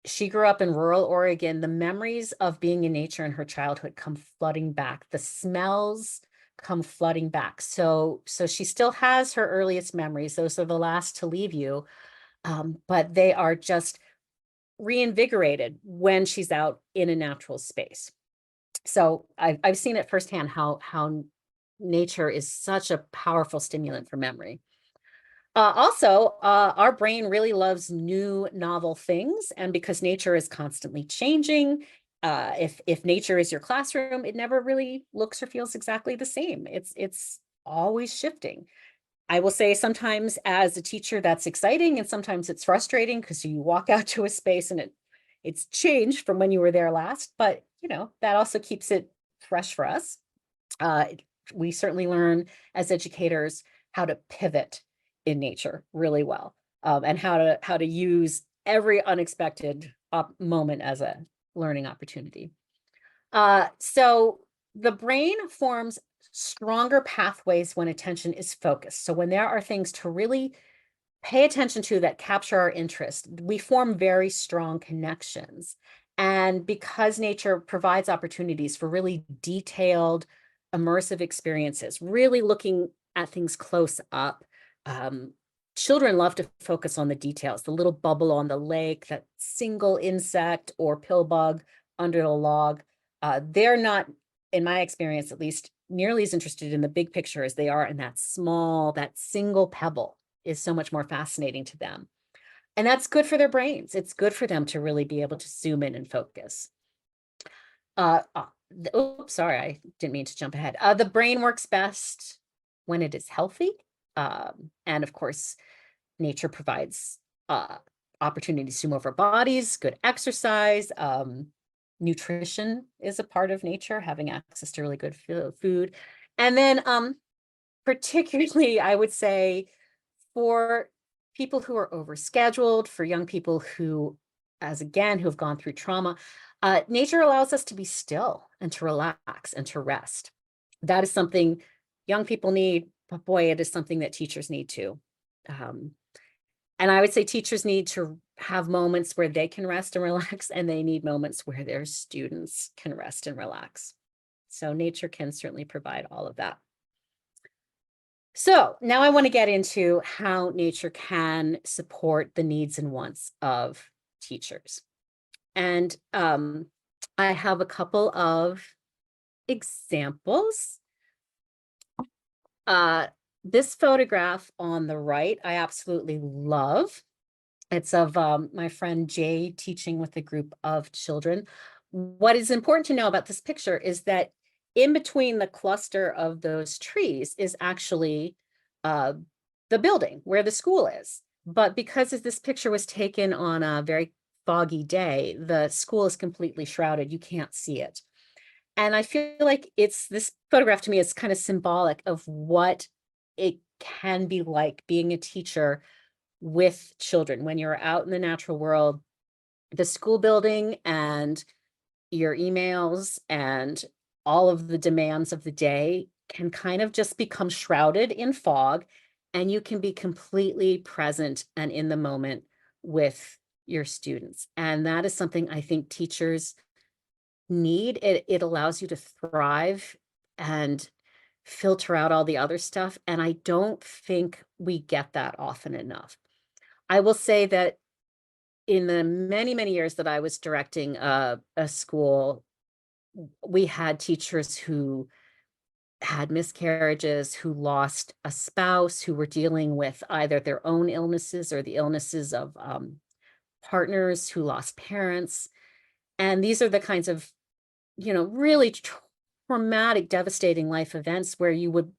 She grew up in rural Oregon. The memories of being in nature in her childhood come flooding back. The smells come flooding back. So she still has her earliest memories. Those are the last to leave you. But they are just reinvigorated when she's out in a natural space. So I've seen it firsthand how nature is such a powerful stimulant for memory. Also, our brain really loves new, novel things, and because nature is constantly changing, if nature is your classroom, it never really looks or feels exactly the same. It's always shifting. I will say sometimes as a teacher, that's exciting, and sometimes it's frustrating because you walk out to a space and it's changed from when you were there last. But that also keeps it fresh for us. Uh, we certainly learn as educators how to pivot in nature really well, and how to use every unexpected moment as a learning opportunity. So the brain forms stronger pathways when attention is focused. So when there are things to really pay attention to that capture our interest, we form very strong connections. And because nature provides opportunities for really detailed, immersive experiences, really looking at things close up, um, children love to focus on the details, the little bubble on the lake, that single insect or pill bug under the log. They're not, in my experience at least, nearly as interested in the big picture as they are in that single pebble is so much more fascinating to them. And that's good for their brains. It's good for them to really be able to zoom in and focus. Oops, sorry, I didn't mean to jump ahead. The brain works best when it is healthy. And of course, nature provides opportunities to move our bodies, good exercise. Nutrition is a part of nature, having access to really good food. And then particularly, I would say, for people who are overscheduled, for young people who, who have gone through trauma, nature allows us to be still and to relax and to rest. That is something young people need, but boy, it is something that teachers need too. And I would say teachers need to have moments where they can rest and relax, and they need moments where their students can rest and relax. So nature can certainly provide all of that. So now I want to get into how nature can support the needs and wants of teachers. And I have a couple of examples. This photograph on the right, I absolutely love. It's of my friend Jay teaching with a group of children. What is important to know about this picture is that in between the cluster of those trees is actually the building where the school is. But because this picture was taken on a very foggy day, the school is completely shrouded. You can't see it. And I feel like this photograph to me is kind of symbolic of what it can be like being a teacher with children when you're out in the natural world. The school building and your emails and all of the demands of the day can kind of just become shrouded in fog, and you can be completely present and in the moment with your students. And that is something I think teachers need. It allows you to thrive and filter out all the other stuff. And I don't think we get that often enough. I will say that in the many, many years that I was directing a school, we had teachers who had miscarriages, who lost a spouse, who were dealing with either their own illnesses or the illnesses of partners, who lost parents. And these are the kinds of, really traumatic, devastating life events where you would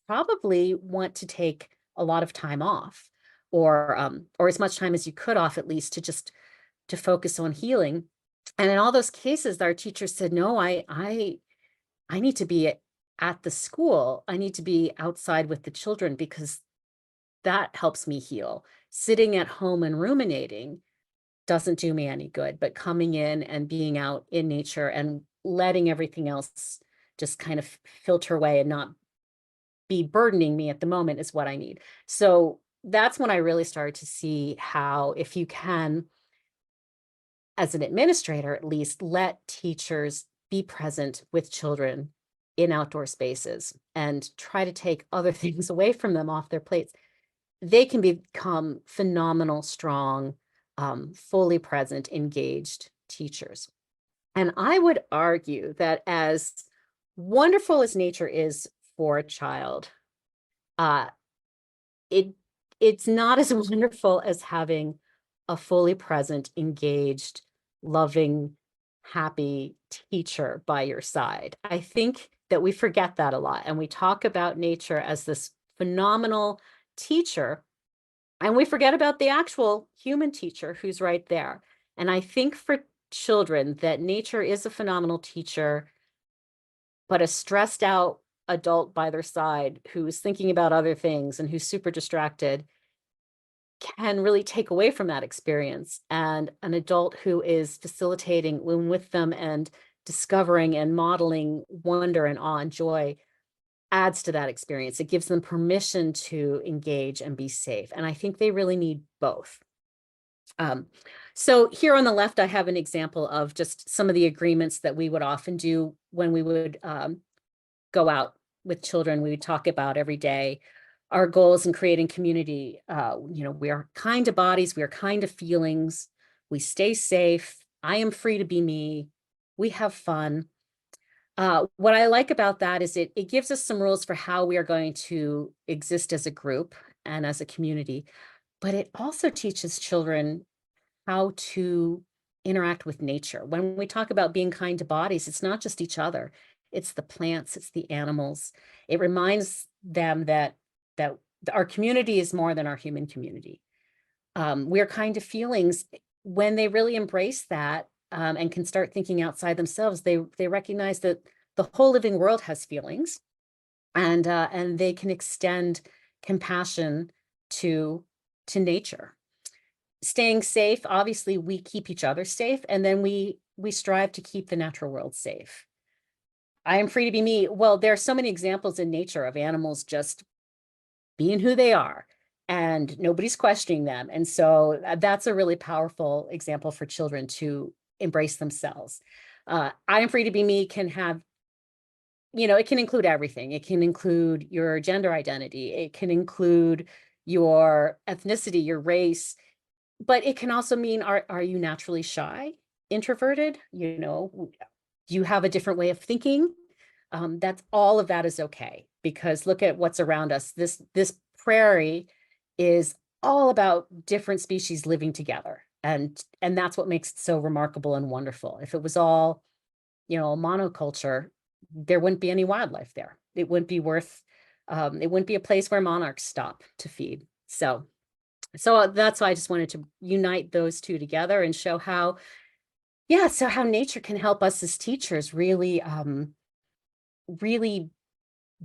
probably want to take a lot of time off, or as much time as you could off, at least to focus on healing. And in all those cases, our teachers said, no, I need to be at the school. I need to be outside with the children because that helps me heal. Sitting at home and ruminating doesn't do me any good, but coming in and being out in nature and letting everything else just kind of filter away and not be burdening me at the moment is what I need. So that's when I really started to see how, if you can, as an administrator, at least let teachers be present with children in outdoor spaces and try to take other things away from them off their plates, they can become phenomenal, strong, fully present, engaged teachers. And I would argue that as wonderful as nature is for a child, it it's not as wonderful as having a fully present, engaged, loving, happy teacher by your side. I think that we forget that a lot, and we talk about nature as this phenomenal teacher, and we forget about the actual human teacher who's right there. And I think for children that nature is a phenomenal teacher, but a stressed out adult by their side who's thinking about other things and who's super distracted can really take away from that experience. And an adult who is facilitating with them and discovering and modeling wonder and awe and joy adds to that experience. It gives them permission to engage and be safe. And I think they really need both. So here on the left, I have an example of just some of the agreements that we would often do when we would go out with children. We would talk about every day our goals in creating community. We are kind to bodies, we are kind to feelings, we stay safe, I am free to be me, we have fun. What I like about that is it gives us some rules for how we are going to exist as a group and as a community, but it also teaches children how to interact with nature. When we talk about being kind to bodies, it's not just each other, it's the plants, it's the animals. It reminds them that our community is more than our human community. We're kind to feelings. When they really embrace that and can start thinking outside themselves, they recognize that the whole living world has feelings, and they can extend compassion to nature. Staying safe, obviously we keep each other safe, and then we strive to keep the natural world safe. I am free to be me. Well, there are so many examples in nature of animals just being who they are, and nobody's questioning them. And so that's a really powerful example for children to embrace themselves. I am free to be me can have, it can include everything. It can include your gender identity. It can include your ethnicity, your race, but it can also mean, are you naturally shy, introverted? Do you have a different way of thinking? That's all of that is okay, because look at what's around us. This prairie is all about different species living together. And that's what makes it so remarkable and wonderful. If it was all, a monoculture, there wouldn't be any wildlife there. It wouldn't be it wouldn't be a place where monarchs stop to feed. So that's why I just wanted to unite those two together and show how nature can help us as teachers really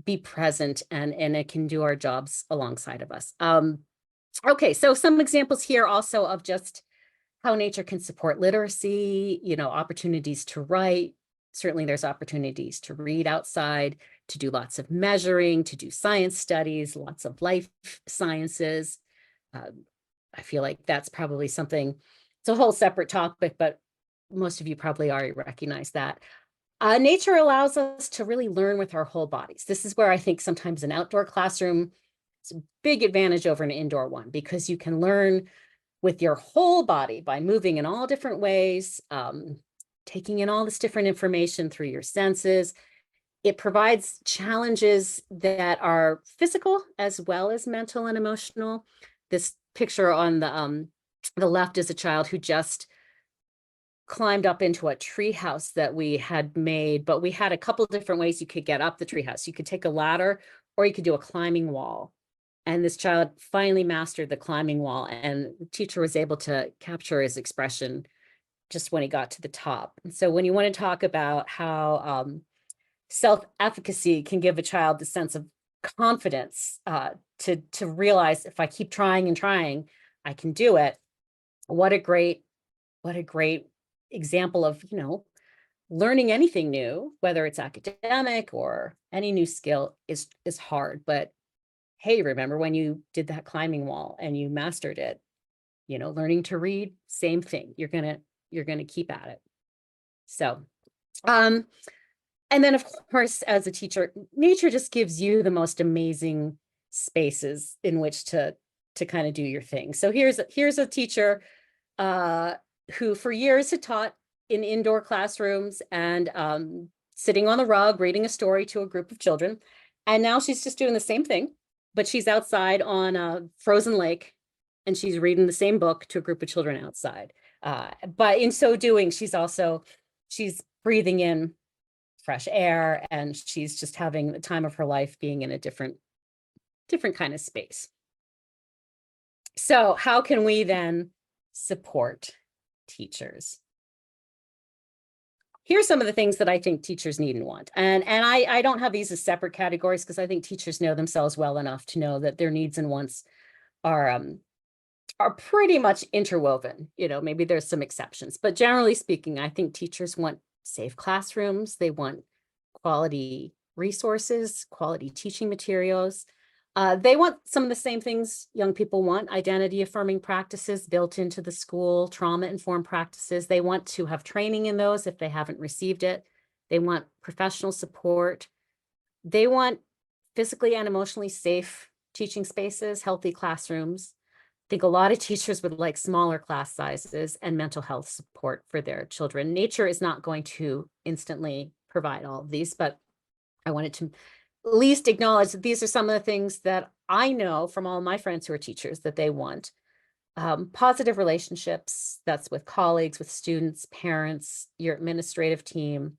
be present, and it can do our jobs alongside of us. Okay, so some examples here also of just how nature can support literacy, opportunities to write. Certainly there's opportunities to read outside, to do lots of measuring, to do science studies, lots of life sciences. I feel like that's probably something, it's a whole separate topic, but most of you probably already recognize that. Nature allows us to really learn with our whole bodies. This is where I think sometimes an outdoor classroom is a big advantage over an indoor one, because you can learn with your whole body by moving in all different ways, taking in all this different information through your senses. It provides challenges that are physical as well as mental and emotional. This picture on the left is a child who just climbed up into a treehouse that we had made, but we had a couple different ways you could get up the treehouse. You could take a ladder, or you could do a climbing wall. And this child finally mastered the climbing wall, and the teacher was able to capture his expression just when he got to the top. And so when you want to talk about how self-efficacy can give a child the sense of confidence to realize, if I keep trying and trying, I can do it. What a great example of, learning anything new, whether it's academic or any new skill is hard. But hey, remember when you did that climbing wall and you mastered it? Learning to read, same thing. You're gonna keep at it. So, and then of course, as a teacher, nature just gives you the most amazing spaces in which to kind of do your thing. So here's a teacher who for years had taught in indoor classrooms and sitting on the rug, reading a story to a group of children. And now she's just doing the same thing, but she's outside on a frozen lake and she's reading the same book to a group of children outside. But in so doing, she's breathing in fresh air, and she's just having the time of her life being in a different kind of space. So how can we then support teachers? Here's some of the things that I think teachers need and want. And I don't have these as separate categories because I think teachers know themselves well enough to know that their needs and wants are pretty much interwoven. You know, maybe there's some exceptions, but generally speaking, I think teachers want safe classrooms. They want quality resources, quality teaching materials. They want some of the same things young people want: identity affirming practices built into the school, trauma informed practices. They want to have training in those if they haven't received it. They want professional support. They want physically and emotionally safe teaching spaces, healthy classrooms. I think a lot of teachers would like smaller class sizes and mental health support for their children. Nature is not going to instantly provide all of these, but I wanted to at least acknowledge that these are some of the things that I know from all my friends who are teachers that they want. Positive relationships, that's with colleagues, with students, parents, your administrative team.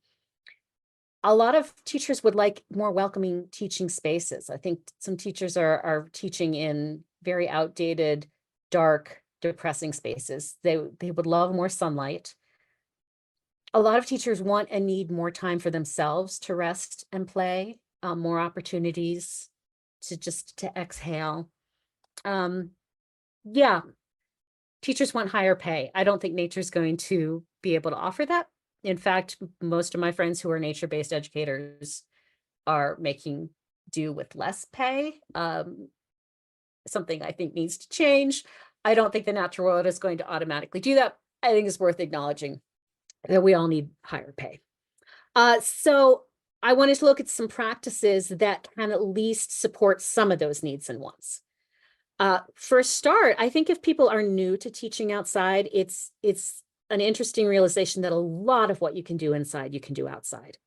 A lot of teachers would like more welcoming teaching spaces. I think some teachers are teaching in very outdated, dark, depressing spaces. They would love more sunlight. A lot of teachers want and need more time for themselves to rest and play, more opportunities to exhale. Yeah, teachers want higher pay. I don't think nature's going to be able to offer that. In fact, most of my friends who are nature-based educators are making do with less pay. Something I think needs to change. I don't think the natural world is going to automatically do that. I think it's worth acknowledging that we all need higher pay. So I wanted to look at some practices that can at least support some of those needs and wants. For a start, I think if people are new to teaching outside, it's an interesting realization that a lot of what you can do inside, you can do outside.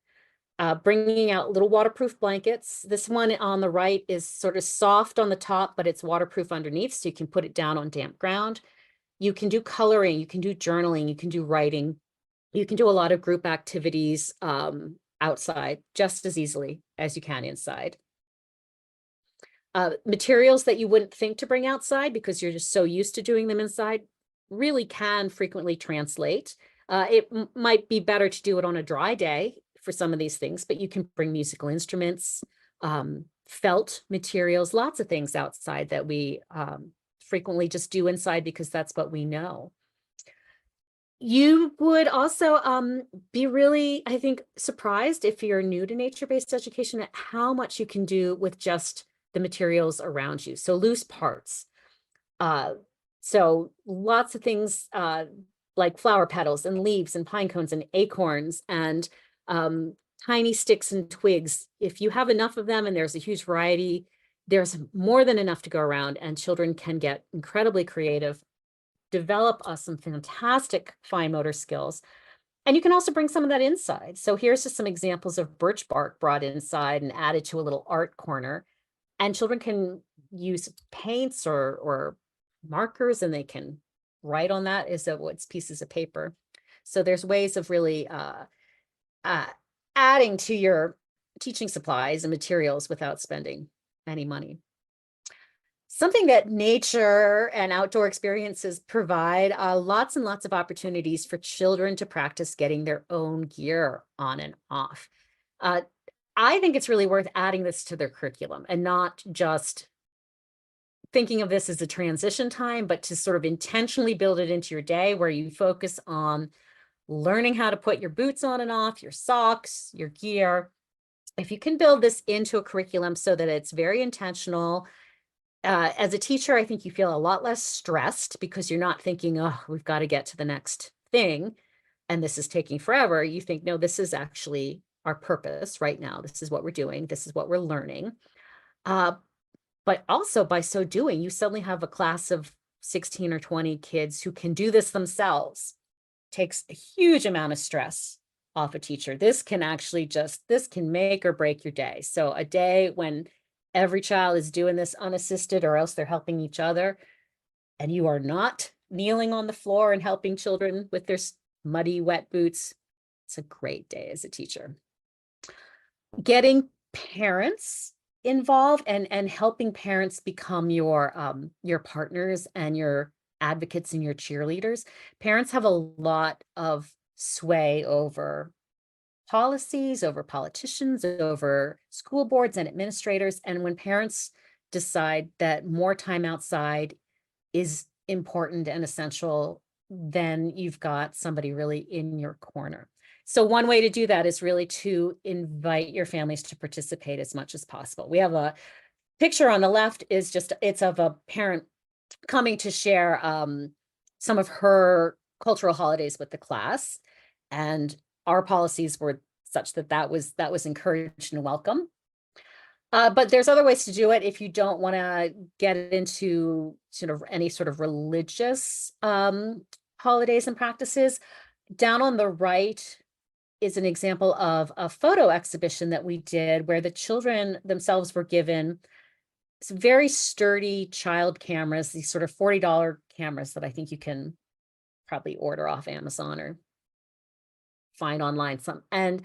Bringing out little waterproof blankets. This one on the right is sort of soft on the top, but it's waterproof underneath, so you can put it down on damp ground. You can do coloring, you can do journaling, you can do writing. You can do a lot of group activities outside just as easily as you can inside. Materials that you wouldn't think to bring outside because you're just so used to doing them inside really can frequently translate. It might be better to do it on a dry day for some of these things, but you can bring musical instruments, felt materials, lots of things outside that we frequently just do inside because that's what we know. You would also be really, I think, surprised if you're new to nature-based education at how much you can do with just the materials around you. So loose parts. So lots of things like flower petals and leaves and pine cones and acorns and tiny sticks and twigs. If you have enough of them and there's a huge variety, there's more than enough to go around, and children can get incredibly creative, develop some fantastic fine motor skills. And you can also bring some of that inside. So here's just some examples of birch bark brought inside and added to a little art corner. And children can use paints or markers, and they can write on that as though it's pieces of paper. So there's ways of really adding to your teaching supplies and materials without spending any money. Something that nature and outdoor experiences provide lots and lots of opportunities for children to practice getting their own gear on and off. I think it's really worth adding this to their curriculum and not just thinking of this as a transition time, but to sort of intentionally build it into your day where you focus on learning how to put your boots on and off, your socks, your gear. If you can build this into a curriculum so that it's very intentional, as a teacher, I think you feel a lot less stressed because you're not thinking, oh, we've got to get to the next thing and this is taking forever. You think, no, this is actually our purpose right now. This is what we're doing. This is what we're learning. But also by so doing, you suddenly have a class of 16 or 20 kids who can do this themselves. Takes a huge amount of stress off a teacher. This can actually this can make or break your day. So a day when every child is doing this unassisted or else they're helping each other, and you are not kneeling on the floor and helping children with their muddy, wet boots, it's a great day as a teacher. Getting parents involved and helping parents become your partners and your advocates and your cheerleaders. Parents have a lot of sway over policies, over politicians, over school boards and administrators. And when parents decide that more time outside is important and essential, then you've got somebody really in your corner. So one way to do that is really to invite your families to participate as much as possible. We have a picture on the left is just, it's of a parent coming to share some of her cultural holidays with the class. And our policies were such that that was encouraged and welcome. But there's other ways to do it if you don't want to get into sort of any sort of religious holidays and practices. Down on the right is an example of a photo exhibition that we did where the children themselves were given some very sturdy child cameras, these sort of $40 cameras that I think you can probably order off Amazon or find online some. And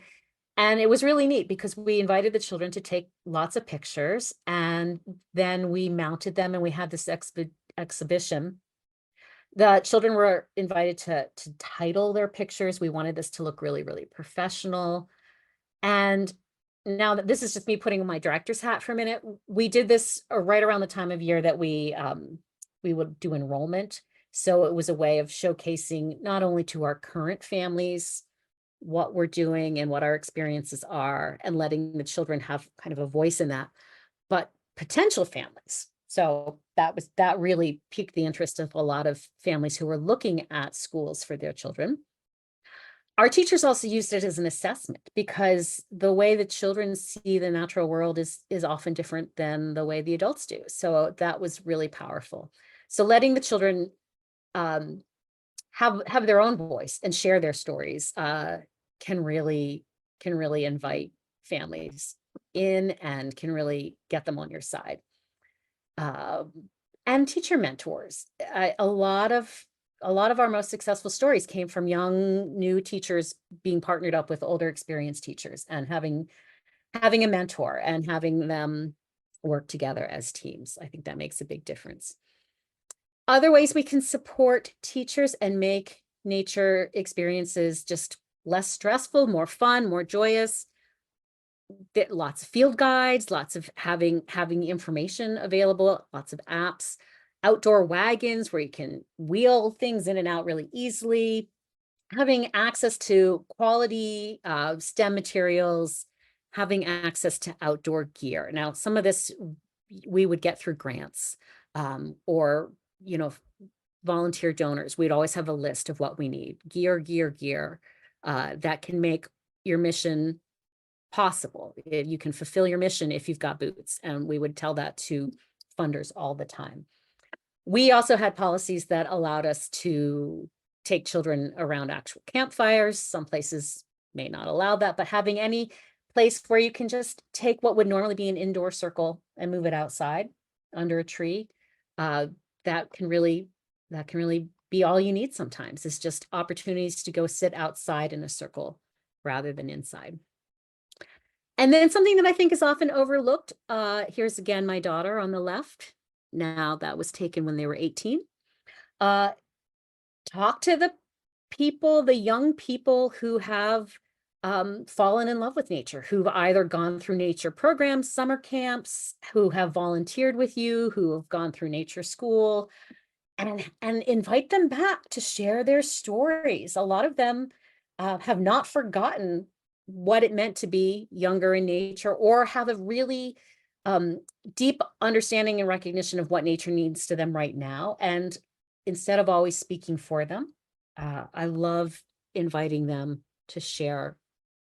it was really neat because we invited the children to take lots of pictures, and then we mounted them and we had this exhibition. The children were invited to title their pictures. We wanted this to look really, really professional. And now that this is just me putting on my director's hat for a minute, we did this right around the time of year that we would do enrollment. So it was a way of showcasing not only to our current families what we're doing and what our experiences are, and letting the children have kind of a voice in that, but potential families. So that really piqued the interest of a lot of families who were looking at schools for their children. Our teachers also used it as an assessment because the way the children see the natural world is often different than the way the adults do. So that was really powerful. So letting the children have their own voice and share their stories can really invite families in and can really get them on your side. And teacher mentors. A lot of our most successful stories came from young new teachers being partnered up with older experienced teachers and having a mentor and having them work together as teams. I think that makes a big difference. Other ways we can support teachers and make nature experiences just less stressful, more fun, more joyous. Lots of field guides, lots of having information available, lots of apps, outdoor wagons where you can wheel things in and out really easily, having access to quality STEM materials, having access to outdoor gear. Now, some of this we would get through grants or, volunteer donors. We'd always have a list of what we need, gear that can make your mission possible. You can fulfill your mission if you've got boots. And we would tell that to funders all the time. We also had policies that allowed us to take children around actual campfires. Some places may not allow that, but having any place where you can just take what would normally be an indoor circle and move it outside under a tree, that can really be all you need sometimes. It's just opportunities to go sit outside in a circle rather than inside. And then something that I think is often overlooked, here's again my daughter on the left. Now that was taken when they were 18. Talk to the people, the young people who have fallen in love with nature, who've either gone through nature programs, summer camps, who have volunteered with you, who have gone through nature school, and invite them back to share their stories. A lot of them have not forgotten what it meant to be younger in nature, or have a really deep understanding and recognition of what nature needs to them right now. And instead of always speaking for them, I love inviting them to share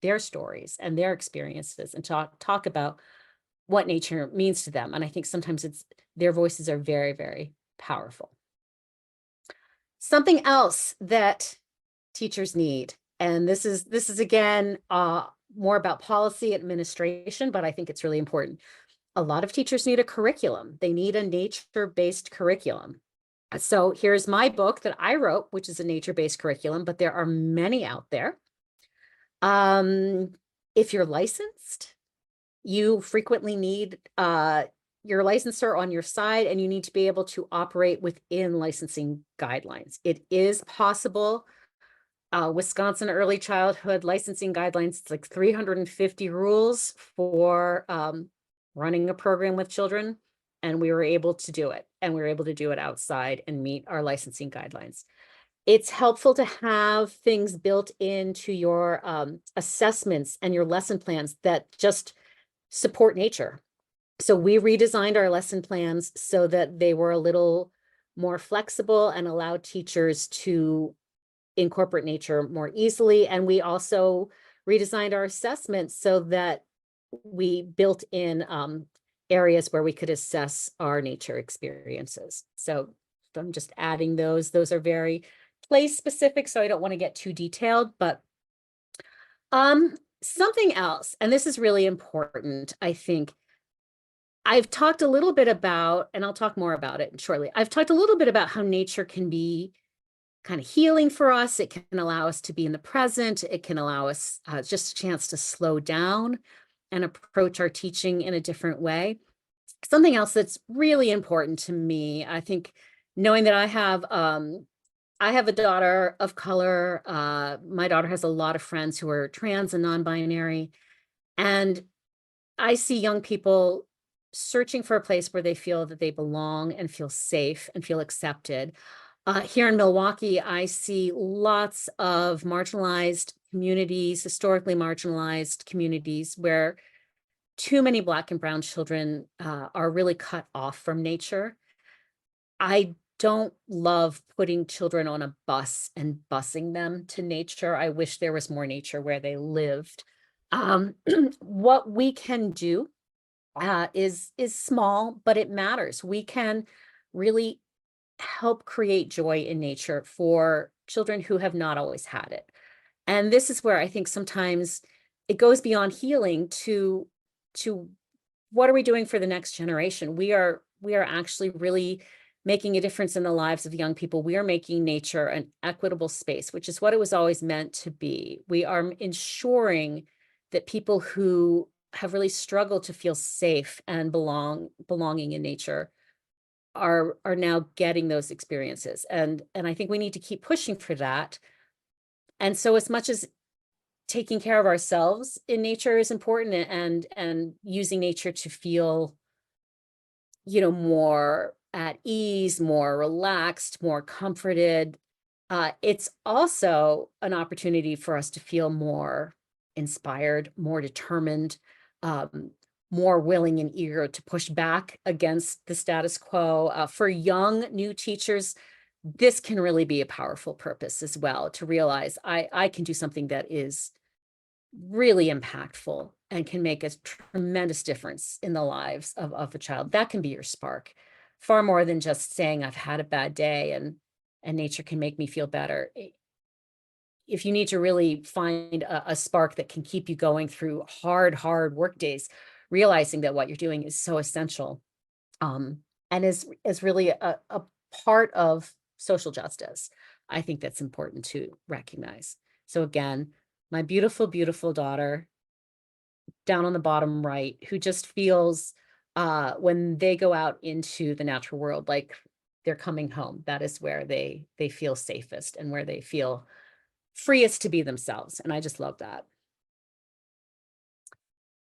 their stories and their experiences and talk about what nature means to them. And I think sometimes their voices are very, very powerful. Something else that teachers need, and this is again more about policy administration, but I think it's really important. a lot of teachers need a curriculum. They need a nature-based curriculum. So here's my book that I wrote, which is a nature-based curriculum, but there are many out there. If you're licensed, you frequently need your licensor on your side, and you need to be able to operate within licensing guidelines. It is possible. Wisconsin early childhood licensing guidelines, it's like 350 rules for running a program with children. And we were able to do it. And we were able to do it outside and meet our licensing guidelines. It's helpful to have things built into your assessments and your lesson plans that just support nature. So we redesigned our lesson plans so that they were a little more flexible and allowed teachers to incorporate nature more easily. And we also redesigned our assessments so that we built in areas where we could assess our nature experiences. So I'm just adding those. Those are very place specific, so I don't want to get too detailed, but something else, and this is really important, I think. I've talked a little bit about, and I'll talk more about it shortly. I've talked a little bit about how nature can be kind of healing for us. It can allow us to be in the present. It can allow us just a chance to slow down and approach our teaching in a different way. Something else that's really important to me, I think, knowing that I have a daughter of color. My daughter has a lot of friends who are trans and non-binary, and I see young people searching for a place where they feel that they belong and feel safe and feel accepted. Here in Milwaukee, I see lots of marginalized communities, historically marginalized communities, where too many Black and brown children are really cut off from nature. I don't love putting children on a bus and busing them to nature. I wish there was more nature where they lived. What we can do is small, but it matters. We can really help create joy in nature for children who have not always had it. And this is where I think sometimes it goes beyond healing to what are we doing for the next generation? We are actually really making a difference in the lives of young people. We are making nature an equitable space, which is what it was always meant to be. We are ensuring that people who have really struggled to feel safe and belonging in nature are now getting those experiences. And I think we need to keep pushing for that. And so as much as taking care of ourselves in nature is important, and using nature to feel, more at ease, more relaxed, more comforted, it's also an opportunity for us to feel more inspired, more determined, more willing and eager to push back against the status quo. For young new teachers, this can really be a powerful purpose as well, to realize I can do something that is really impactful and can make a tremendous difference in the lives of a child. That can be your spark, far more than just saying I've had a bad day and nature can make me feel better. If you need to really find a spark that can keep you going through hard work days, realizing that what you're doing is so essential, and is really a part of social justice. I think that's important to recognize. So again, my beautiful, beautiful daughter down on the bottom right, who just feels when they go out into the natural world, like they're coming home. That is where they feel safest and where they feel freest to be themselves. And I just love that.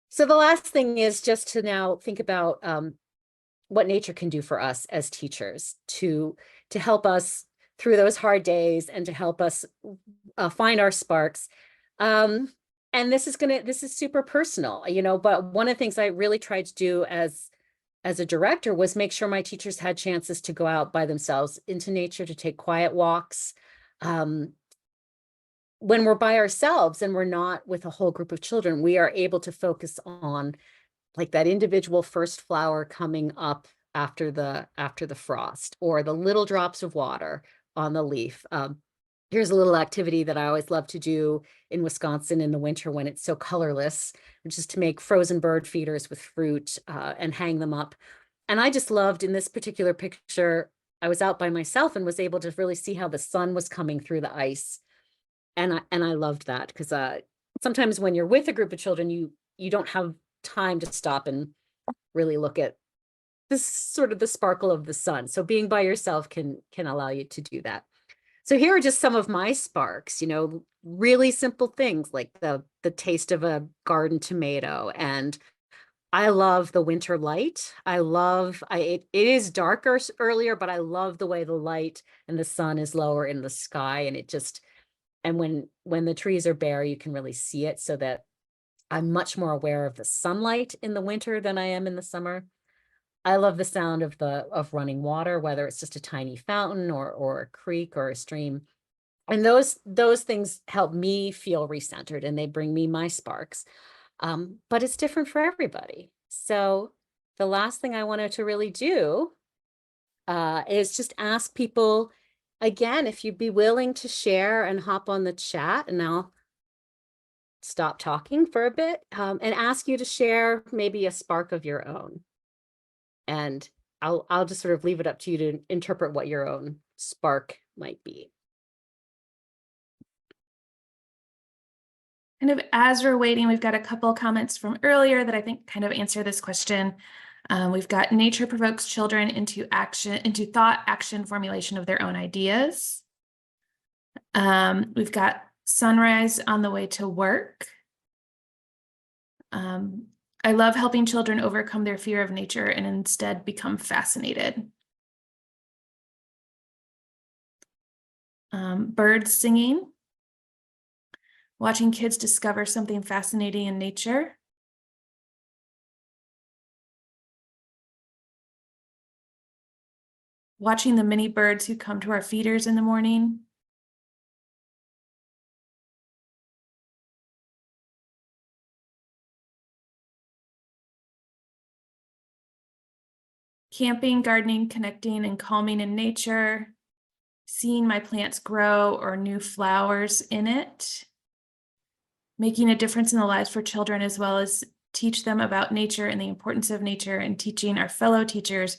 So the last thing is just to now think about what nature can do for us as teachers to help us through those hard days and to help us find our sparks. And this is super personal, but one of the things I really tried to do as a director was make sure my teachers had chances to go out by themselves into nature, to take quiet walks. When we're by ourselves and we're not with a whole group of children, we are able to focus on like that individual first flower coming up after the frost, or the little drops of water on the leaf. Here's a little activity that I always love to do in Wisconsin in the winter when it's so colorless, which is to make frozen bird feeders with fruit and hang them up. And I just loved in this particular picture, I was out by myself and was able to really see how the sun was coming through the ice. And I loved that because sometimes when you're with a group of children, you don't have time to stop and really look at this sort of the sparkle of the sun. So being by yourself can allow you to do that. So here are just some of my sparks, you know, really simple things like the taste of a garden tomato. And I love the winter light. It is darker earlier, but I love the way the light and the sun is lower in the sky. And it just, and when the trees are bare, you can really see it, so that I'm much more aware of the sunlight in the winter than I am in the summer. I love the sound of running water, whether it's just a tiny fountain or a creek or a stream. And those things help me feel recentered, and they bring me my sparks. But it's different for everybody. So the last thing I wanted to really do is just ask people again, if you'd be willing to share and hop on the chat, and I'll stop talking for a bit and ask you to share maybe a spark of your own. And I'll just sort of leave it up to you to interpret what your own spark might be. Kind of as we're waiting, we've got a couple comments from earlier that I think kind of answer this question. We've got nature provokes children into thought, action, formulation of their own ideas. We've got sunrise on the way to work. I love helping children overcome their fear of nature and instead become fascinated. Birds singing. Watching kids discover something fascinating in nature. Watching the many birds who come to our feeders in the morning. Camping, gardening, connecting, and calming in nature. Seeing my plants grow or new flowers in it. Making a difference in the lives for children, as well as teach them about nature and the importance of nature, and teaching our fellow teachers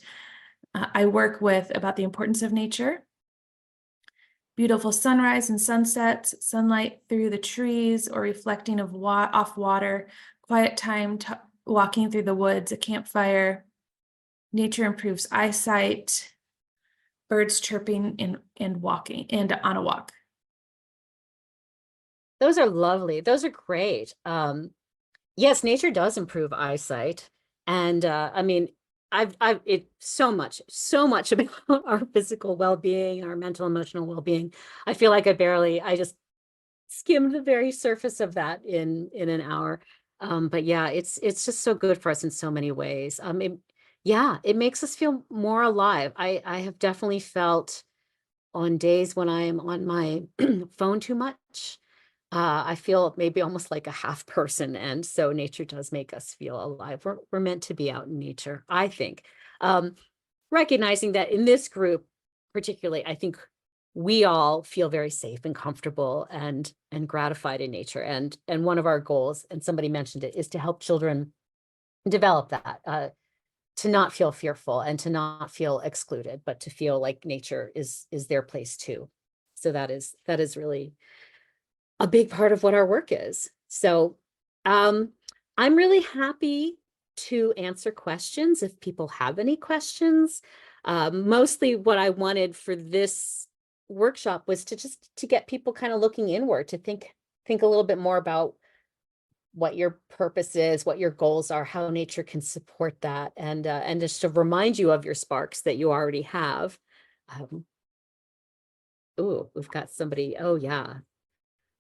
I work with about the importance of nature. Beautiful sunrise and sunsets, sunlight through the trees or reflecting off water, quiet time walking through the woods, a campfire. Nature improves eyesight, birds chirping and walking and on a walk. Those are lovely. Those are great. Yes, nature does improve eyesight. And I mean, it's so much about our physical well-being, our mental, emotional well-being. I feel like I just skimmed the very surface of that in an hour. But yeah, it's just so good for us in so many ways. It makes us feel more alive. I have definitely felt on days when I am on my phone too much. I feel maybe almost like a half person. And so nature does make us feel alive. We're meant to be out in nature, I think. Recognizing that in this group, particularly, I think we all feel very safe and comfortable and gratified in nature. And one of our goals, and somebody mentioned it, is to help children develop that, to not feel fearful and to not feel excluded, but to feel like nature is their place too. So that is really a big part of what our work is. So I'm really happy to answer questions if people have any questions. Mostly what I wanted for this workshop was to get people kind of looking inward, to think a little bit more about what your purpose is, what your goals are, how nature can support that, and just to remind you of your sparks that you already have. Oh, we've got somebody. Oh yeah.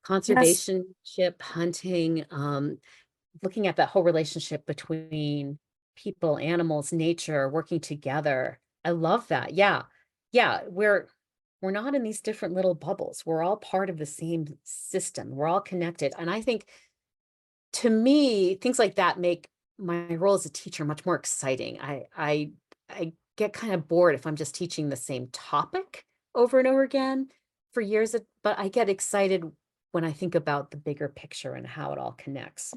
Conservationship, hunting, looking at that whole relationship between people, animals, nature, working together. I love that. Yeah. We're not in these different little bubbles. We're all part of the same system. We're all connected. And I think, to me, things like that make my role as a teacher much more exciting. I get kind of bored if I'm just teaching the same topic over and over again. for years, but I get excited when I think about the bigger picture and how it all connects.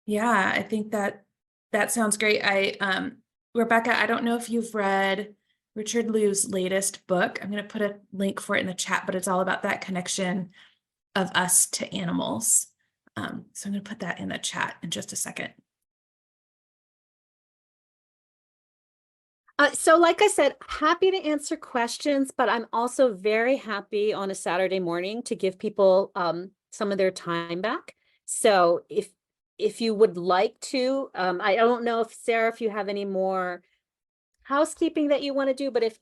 Yeah, I think that sounds great. Rebecca, I don't know if you've read Richard Liu's latest book. I'm going to put a link for it in the chat, but it's all about that connection of us to animals. So I'm going to put that in the chat in just a second. So like I said, happy to answer questions, but I'm also very happy on a Saturday morning to give people some of their time back. So if you would like to, I don't know if Sarah, if you have any more housekeeping that you want to do, but if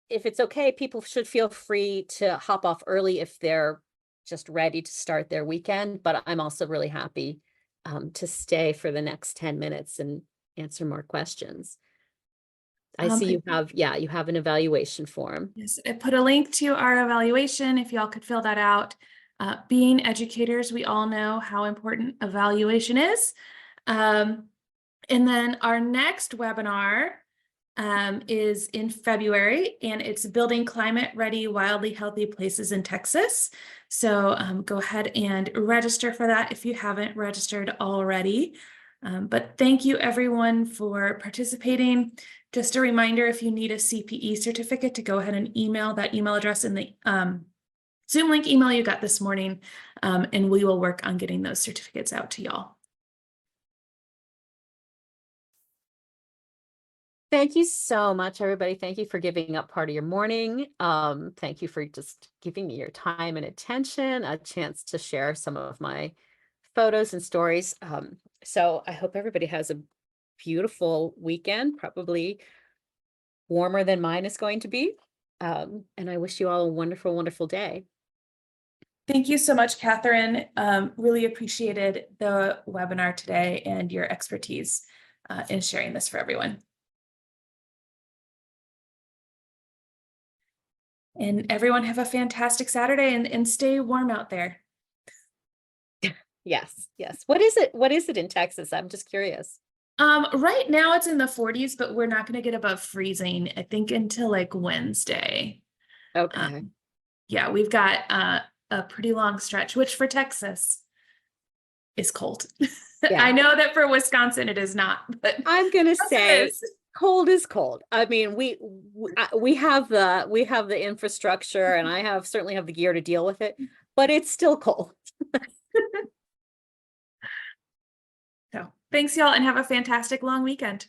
it's okay, people should feel free to hop off early if they're just ready to start their weekend. But I'm also really happy to stay for the next 10 minutes and answer more questions. I see you have, you have an evaluation form. Yes, I put a link to our evaluation if y'all could fill that out. Being educators, we all know how important evaluation is. And then our next webinar is in February, and it's Building Climate-Ready, Wildly Healthy Places in Texas. So go ahead and register for that if you haven't registered already. But thank you everyone for participating. Just a reminder, if you need a CPE certificate, to go ahead and email that email address in the Zoom link email you got this morning, and we will work on getting those certificates out to y'all. Thank you so much, everybody. Thank you for giving up part of your morning. Thank you for just giving me your time and attention, a chance to share some of my photos and stories. So I hope everybody has a beautiful weekend, probably warmer than mine is going to be. And I wish you all a wonderful, wonderful day. Thank you so much, Catherine. Really appreciated the webinar today and your expertise in sharing this for everyone. And everyone have a fantastic Saturday and stay warm out there. Yes, yes. What is it? What is it in Texas? I'm just curious. Right now it's in the 40s, but we're not going to get above freezing, I think, until like Wednesday. Okay. Yeah, we've got a pretty long stretch, which for Texas is cold. Yeah. I know that for Wisconsin it is not, but I'm gonna say cold is cold. I mean, we have the infrastructure, and I certainly have the gear to deal with it, but it's still cold. So thanks y'all, and have a fantastic long weekend.